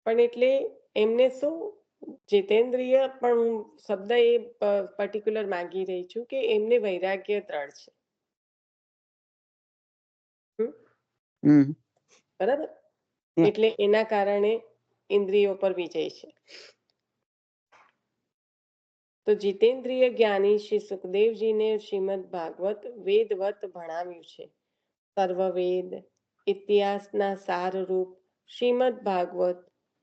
પણ એટલે એમને શું જીતેન્દ્રિય પણ શબ્દ એ પર્ટિક્યુલર માંગી રહી છું કે એમને વૈરાગ્ય દ્રઢ છે. બરાબર. એટલે એના કારણે ઇન્દ્રિયો પર વિજય છે. તો જીતેન્દ્રિય જ્ઞાની શ્રી સુખદેવજીને શ્રીમદ ભાગવત વેદવત ભણાવ્યું છે. સર્વવેદ ઇતિહાસના સારરૂપ શ્રીમદ ભાગવત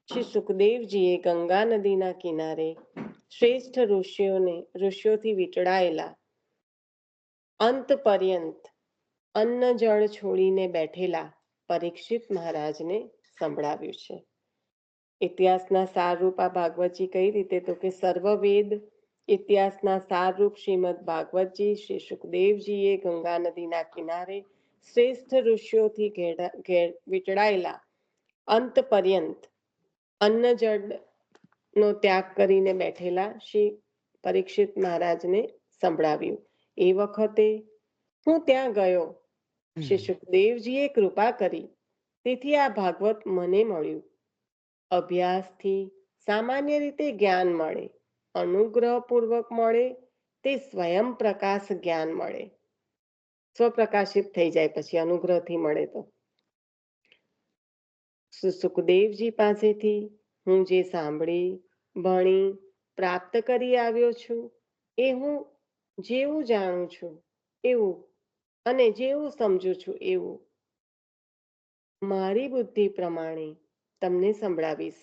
શ્રી સુખદેવજીએ ગંગા નદીના કિનારે શ્રેષ્ઠ ઋષિઓથી વીંટળાયેલા અંત પર્યંત અન્ન જળ છોડીને બેઠેલા પરીક્ષિત મહારાજને સંભળાવ્યું છે. ઇતિહાસના સારરૂપ આ ભાગવતજી કઈ રીતે? તો કે સર્વવેદ ઇતિહાસના સારરૂપ શ્રીમદ ભાગવતજી શ્રી સુખદેવજીએ ગંગા નદીના કિનારે શ્રેષ્ઠ ઋષિઓથી વીંટળાયેલા અંત પર્યંત અન્ન જળનો ત્યાગ કરીને બેઠેલા શ્રી પરીક્ષિત મહારાજને સંભળાવ્યું. એ વખતે હું ત્યાં ગયો. શ્રી સુખદેવજીએ કૃપા કરી, તેથી આ ભાગવત મને મળ્યું. અભ્યાસથી સામાન્ય રીતે જ્ઞાન મળે, અનુગ્રહપૂર્વક મળે તે સ્વયં પ્રકાશ જ્ઞાન મળે. સ્વપ્રકાશિત થઈ જાય પછી અનુગ્રહથી મળે તો. સુખદેવજી પાસેથી હું જે સાંભળી, ભણી, પ્રાપ્ત કરી આવ્યો છું એ હું જેવું જાણું છું એવું અને જેવું સમજુ છું એવું મારી બુદ્ધિ પ્રમાણે તમને સંભળાવીશ.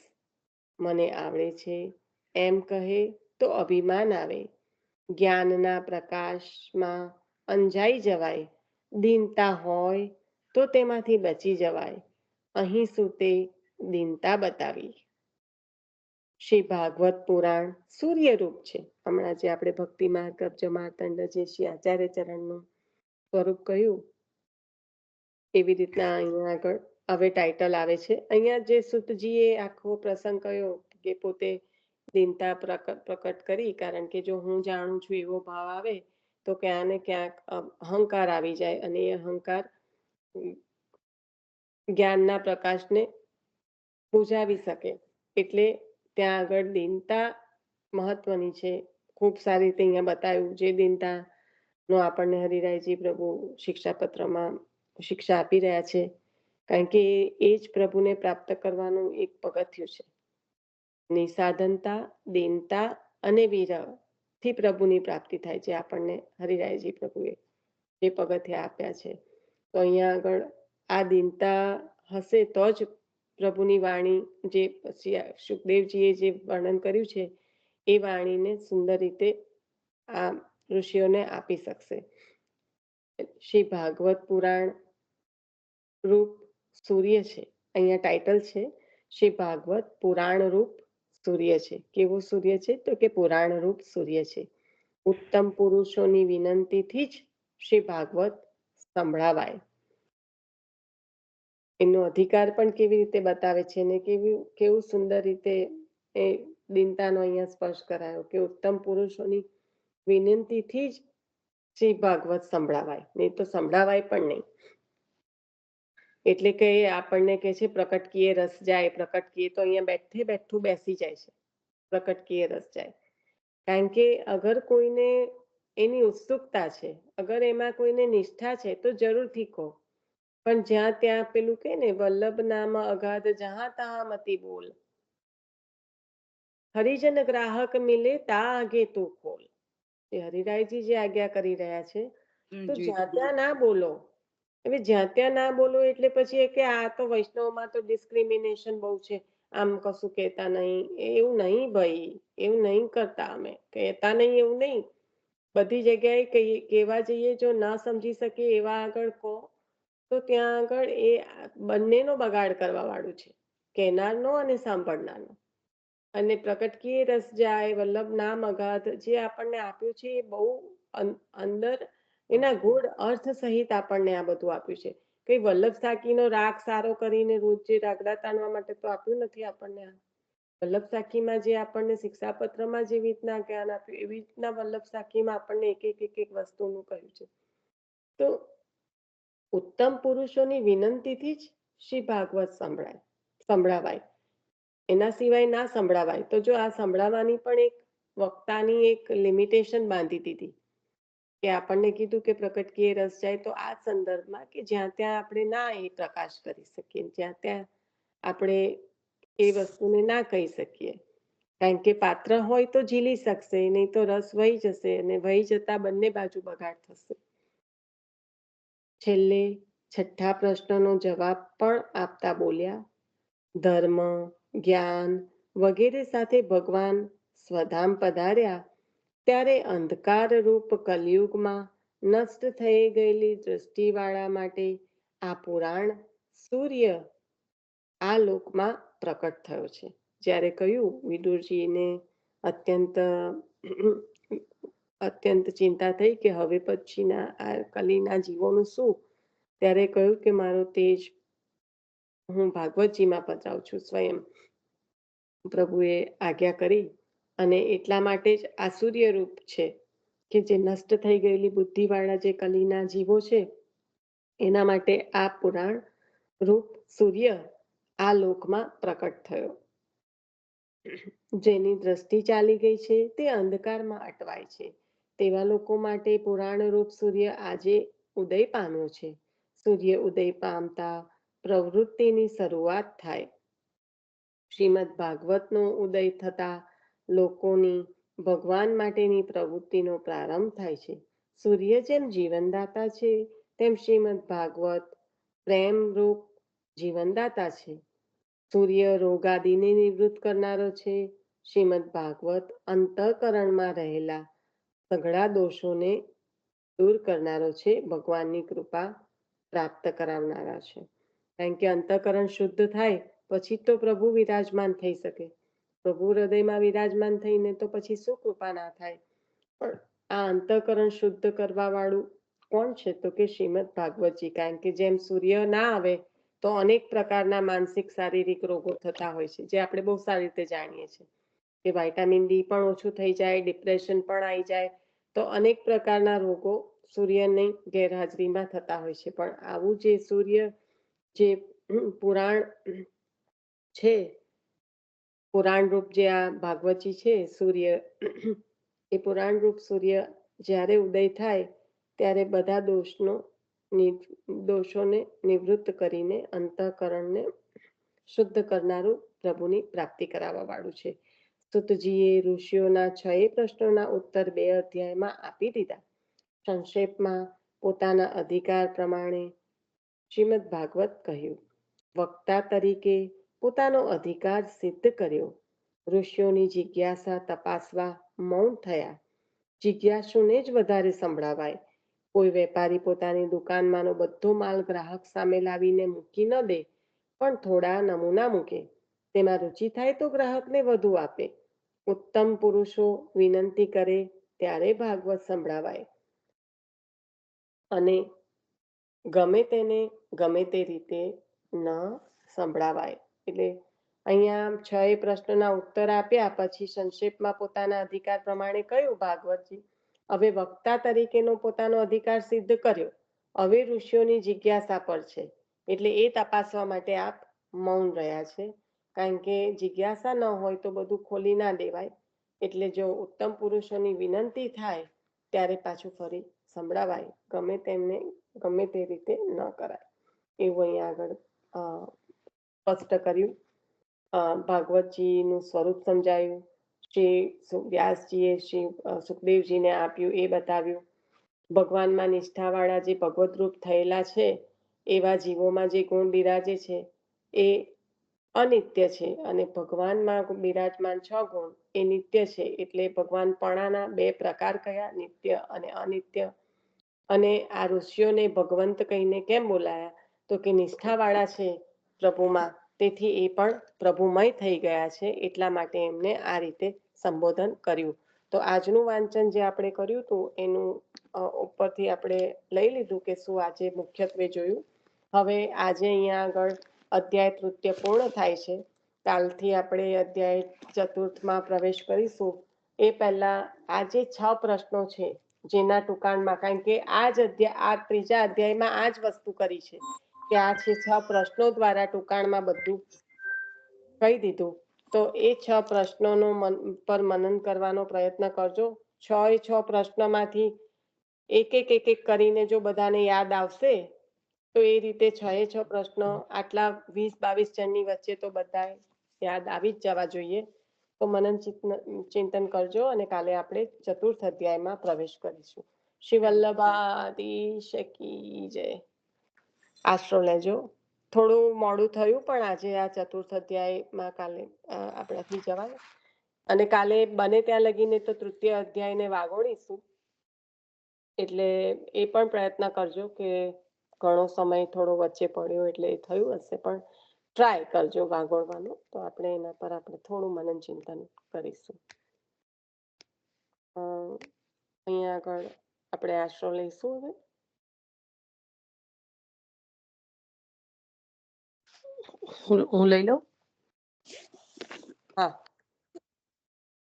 મને આવડે છે એમ કહે તો અભિમાન આવે, જ્ઞાનના પ્રકાશમાં અંજાઈ જવાય, દીનતા હોય તો તેમાંથી બચી જવાય. અહીં સુતે દીનતા બતાવી. શ્રી ભાગવત પુરાણ સૂર્યરૂપ છે. હમણાં જે આપણે ભક્તિ માર્ગ માર્તંડ જે શ્રી આચાર્ય ચરણનું સ્વરૂપ કહ્યું એવી રીતના અહીંયા આગળ હવે ટાઇટલ આવે છે. અહીંયા જે સુતજીએ આખો પ્રસંગ કહ્યો કે પોતે દીનતા પ્રકટ કરી, કારણ કે જો હું જાણું છું એવો ભાવ આવે તો ક્યાં ને ક્યાંક અહંકાર આવી જાય અને એ અહંકાર જ્ઞાનના પ્રકાશને બુઝાવી શકે. એટલે ત્યાં આગળ દીનતા મહત્વની છે. ખૂબ સારી રીતે અહીંયા બતાવ્યું. જે દીનતા નો આપણને હરિરાયજી પ્રભુ શિક્ષાપત્રમાં શિક્ષા આપી રહ્યા છે, કારણ કે એ જ પ્રભુને પ્રાપ્ત કરવાનું એક પગથિયું છે. નિસાધનતા, દીનતા અને વિરહ થી પ્રભુની પ્રાપ્તિ થાય છે. આપણને હરિરાયજી પ્રભુએ જે પગથિયા આપ્યા છે. તો અહીંયા આગળ આ દીનતા હશે તો જ પ્રભુની વાણી, જે સુખદેવજીએ જે વર્ણન કર્યું છે એ વાણીને સુંદર રીતે આ ઋષિઓને આપી શકશે. શ્રી ભાગવત પુરાણ રૂપ સૂર્ય છે. અહીંયા ટાઇટલ છે શ્રી ભાગવત પુરાણ રૂપ સૂર્ય છે. કેવો સૂર્ય છે? તો કે પુરાણ રૂપ સૂર્ય છે. ઉત્તમ પુરુષોની વિનંતીથી જ શ્રી ભાગવત સંભળાવાય. એનો અધિકાર પણ કેવી રીતે બતાવે છે ને કેવું સુંદર રીતે એ દીનતાનો અહીંયા સ્પર્શ કરાયો કે ઉત્તમ પુરુષોની વિનંતીથી જ શ્રી ભાગવત સંભળાવાય, નહીં તો સંભળાવાય પણ નહીં. એટલે કે આપણને કે છે પ્રકટ કિયે રસ જાય. પ્રકટ કિયે તો અહીંયા બેઠું બેસી જાય છે. પ્રકટ કિયે રસ જાય. કારણ કે અગર કોઈને એની ઉત્સુકતા છે, અગર એમાં કોઈને નિષ્ઠા છે તો જરૂરથી કહો. પણ જ્યાં ત્યાં પેલું કે ને વલ્લભ નામ અગાધ જહાં તહાં મતી બોલ, હરિજન ગ્રાહક મિલે તા આગે તું ખોલ. એ હરિરાયજી જે આજ્ઞા કરી રહ્યા છે તો જ્યાં ત્યાં ના બોલો. હવે જ્યાં ત્યાં ના બોલો એટલે પછી કે આ તો વૈષ્ણવમાં તો ડિસ્ક્રિમિનેશન બહુ છે, આમ કશું કહેતા નહીં. એવું નહીં ભાઈ, એવું નહીં કરતા. અમે કહેતા નહીં એવું નહીં. બધી જગ્યાએ કહેવા જઈએ, જો ના સમજી શકીએ એવા આગળ કહો તો ત્યાં આગળ એ બંનેનો બગાડ કરવા વાળું છે, કહેનારનો અને સાંભળનારનો. અને પ્રકટ કિયે રસ જાય, વલ્લભ નામ અગાધ જે આપણને આપ્યું છે એ બહુ અંદર એના ગૂઢ અર્થ સહિત આપણને આ બધું આપ્યું છે. કઈ વલ્લભ સાકીનો રાગ સારો કરીને રોજ જે રાગડા તાણવા માટે તો આપ્યું નથી આપણને. વલ્લભ સાખીમાં જે આપણને શિક્ષાપત્રમાં જેવી રીતના જ્ઞાન આપ્યું એવી રીતના વલ્લભ સાખીમાં આપણને એક વસ્તુનું કહ્યું છે. તો ઉત્તમ પુરુષોની વિનંતીથી જ શ્રી ભાગવત સંભળાવાય. એના સિવાય ના સંભળાવાય. તો જો આ સંભળાવાની પણ એક વક્તાની એક લિમિટેશન બાંધી દીધી કે આપણને કીધું કે પ્રકટ કિયે રસ જાય, તો આ સંદર્ભમાં કે જ્યાં ત્યાં આપણે ના એ પ્રકાશ કરી શકીએ, જ્યાં ત્યાં આપણે એ વસ્તુને ના કહી શકીએ. કારણ કે પાત્ર હોય તો ઝીલી શકશે, નહીં તો રસ વહી જશે અને વહી જતા બંને બાજુ બગાડ થશે. છેલ્લે છઠ્ઠા પ્રશ્નનો જવાબ પણ આપતા બોલ્યા, ધર્મ, જ્ઞાન વગેરે સાથે ભગવાન સ્વધામ પધાર્યા ત્યારે અંધકાર રૂપ કલયુગમાં નષ્ટ થઈ ગયેલી દૃષ્ટિવાળા માટે આ પુરાણ સૂર્ય આ લોકમાં પ્રકટ થયો છે. જ્યારે કહ્યું વિદુરજીને અત્યંત ચિંતા થઈ કે હવે પછીના આ કલીના જીવોનું શું, ત્યારે કહ્યું કે મારો તેજ હું ભાગવતજીમાં પધરાવું છું. સ્વયં પ્રભુએ આજ્ઞા કરી અને એટલા માટે જ આ સૂર્ય રૂપ છે કે જે નષ્ટ થઈ ગયેલી બુદ્ધિવાળા જે કલીના જીવો છે એના માટે આ પુરાણ રૂપ સૂર્ય આ લોકમાં પ્રકટ થયો. જેની દ્રષ્ટિ ચાલી ગઈ છે તે અંધકારમાં અટવાય છે. તેવા લોકો માટે પુરાણ રૂપ સૂર્ય આજે ઉદય પામ્યો છે. સૂર્ય ઉદય પામતા પ્રવૃત્તિની શરૂઆત થાય. શ્રીમદ ભાગવતનો ઉદય થતા લોકોની ભગવાન માટેની પ્રવૃત્તિનો પ્રારંભ થાય છે. સૂર્ય જેમ જીવનદાતા છે તેમ શ્રીમદ ભાગવત પ્રેમરૂપ જીવનદાતા છે. સૂર્ય રોગાદિને નિવૃત્ત કરનારો છે. શ્રીમદ ભાગવત અંતઃકરણમાં રહેલા સઘળા દોષોને દૂર કરનારો છે. ભગવાનની કૃપા પ્રાપ્ત કરાવનારા છે. કારણ કે અંતઃકરણ શુદ્ધ થાય પછી તો પ્રભુ વિરાજમાન થઈ શકે. પ્રભુ હૃદયમાં વિરાજમાન થઈને તો પછી શું કૃપા ના થાય. પણ આ અંતઃકરણ શુદ્ધ કરવા વાળું કોણ છે? તો કે શ્રીમદ ભાગવતજી. કારણ કે જેમ સૂર્ય ના આવે તો અનેક પ્રકારના માનસિક શારીરિક રોગો થતા હોય છે, જે આપણે બહુ સારી રીતે જાણીએ છીએ કે વિટામિન ડી પણ ઓછું થઈ જાય, ડિપ્રેશન પણ આવી જાય, તો અનેક પ્રકારના રોગો સૂર્યની ગેરહાજરીમાં થતા હોય છે. પણ આવું જે સૂર્ય જે પુરાણ છે, પુરાણ રૂપ જે આ ભાગવતજી છે સૂર્ય, એ પુરાણ રૂપ સૂર્ય જ્યારે ઉદય થાય ત્યારે બધા દોષોને નિવૃત્ત કરીને અંતઃકરણને શુદ્ધ કરનારું પ્રભુની પ્રાપ્તિ કરાવવા વાળું છે. સુતજીએ ઋષિઓના 6 પ્રશ્નોના ઉત્તર 2 અધ્યાયમાં આપી દીધા. સંક્ષેપમાં પોતાના અધિકાર પ્રમાણે શ્રીમદ ભાગવત કહ્યું. વક્તા તરીકે પોતાનો અધિકાર સિદ્ધ કર્યો. ઋષિઓની જિજ્ઞાસા તપાસવા મૌન થયા. જિજ્ઞાસુને જ વધારે સંભળાવાય. કોઈ વેપારી પોતાની દુકાનમાંનો બધો માલ ગ્રાહક સામે લાવીને મૂકી ન દે, પણ થોડા નમૂના મૂકે. તેમાં રુચિ થાય તો ગ્રાહકને વધુ આપે. ઉત્તમ પુરુષો વિનંતી કરે ત્યારે ભાગવત સંભળાવાય અને ગમે તેને ગમે તે રીતે ન સંભળાવાય. એટલે અહીંયા 6 પ્રશ્નોના ઉત્તર આપ્યા પછી સંક્ષેપમાં પોતાના અધિકાર પ્રમાણે કહ્યું ભાગવતજી. હવે વક્તા તરીકેનો પોતાનો અધિકાર સિદ્ધ કર્યો. હવે ઋષિઓની જિજ્ઞાસા પર છે, એટલે એ તપાસવા માટે આપ મૌન રહ્યા છે. કારણ કે જિજ્ઞાસા ન હોય તો બધું ખોલી ના દેવાય. એટલે જો ઉત્તમ પુરુષોની વિનંતી થાય ત્યારે પાછું ફરી સંભળાવાય. ગમે તેમને ગમે તે રીતે ન કરાય એવું અહીંયા આગળ સ્પષ્ટ કર્યું. ભાગવતજીનું સ્વરૂપ સમજાયું. શ્રી વ્યાસજીએ શ્રી સુખદેવજીને આપ્યું એ બતાવ્યું. ભગવાનમાં નિષ્ઠાવાળા જે ભગવતરૂપ થયેલા છે એવા જીવોમાં જે ગુણ બિરાજે છે એ અનિત્ય છે, અને ભગવાનમાં બિરાજમાન 6 ગુણ એ નિત્ય છે. એટલે ભગવાનપણાના 2 પ્રકાર કયા, નિત્ય અને અનિત્ય. અને આ ઋષિઓને ભગવંત કહીને કેમ બોલાયા? તો કે નિષ્ઠાવાળા છે પ્રભુમાં, તેથી એ પણ પ્રભુમય થઈ ગયા છે, એટલા માટે એમને આ રીતે સંબોધન કર્યું. તો આજનું વાંચન જે આપણે કર્યું હતું એનું ઉપરથી આપણે લઈ લીધું કે શું આજે મુખ્યત્વે જોયું. હવે આજે અહીંયા આગળ અધ્યાય તૃતીય પૂર્ણ થાય છે. કાલથી આપણે અધ્યાય ચતુર્થમાં પ્રવેશ કરીશું. એ પહેલા આ જે 6 પ્રશ્નો છે જેના ટૂંકાણમાં, કારણ કે આ ત્રીજા અધ્યાયમાં આ જ વસ્તુ કરી છે કે આ છે 6 પ્રશ્નો દ્વારા ટૂંકાણમાં બધું કહી દીધું. તો એ 6 પ્રશ્નોનો પર મનન કરવાનો પ્રયત્ન કરજો. 6 પ્રશ્નોમાંથી એક કરીને જો બધાને યાદ આવશે તો એ રીતે 6 પ્રશ્નો આટલા 20-22 જણની વચ્ચે તો બધા યાદ આવી જ જવા જોઈએ. તો મનન ચિંતન કરજો અને કાલે આપણે ચતુર્થ અધ્યાયમાં પ્રવેશ કરીશું. શ્રી વલ્લભાધીશ કી જય. આશરો લેજો. થોડું મોડું થયું પણ આજે આ ચતુર્થ અધ્યાયમાં કાલે આપણાથી જવાય, અને કાલે બને ત્યાં લગીને તો તૃતીય અધ્યાયને વાગોડીશું. એટલે એ પણ પ્રયત્ન કરજો કે ઘણો સમય થોડો વચ્ચે પડ્યો એટલે એ થયું હશે, પણ ટ્રાય કરજો વાગોડવાનો. તો આપણે એના પર આપણે થોડું મનન ચિંતન કરીશું. અહીંયા આગળ આપણે આશરો લઈશું. હવે હું લઈ લઉં. હા.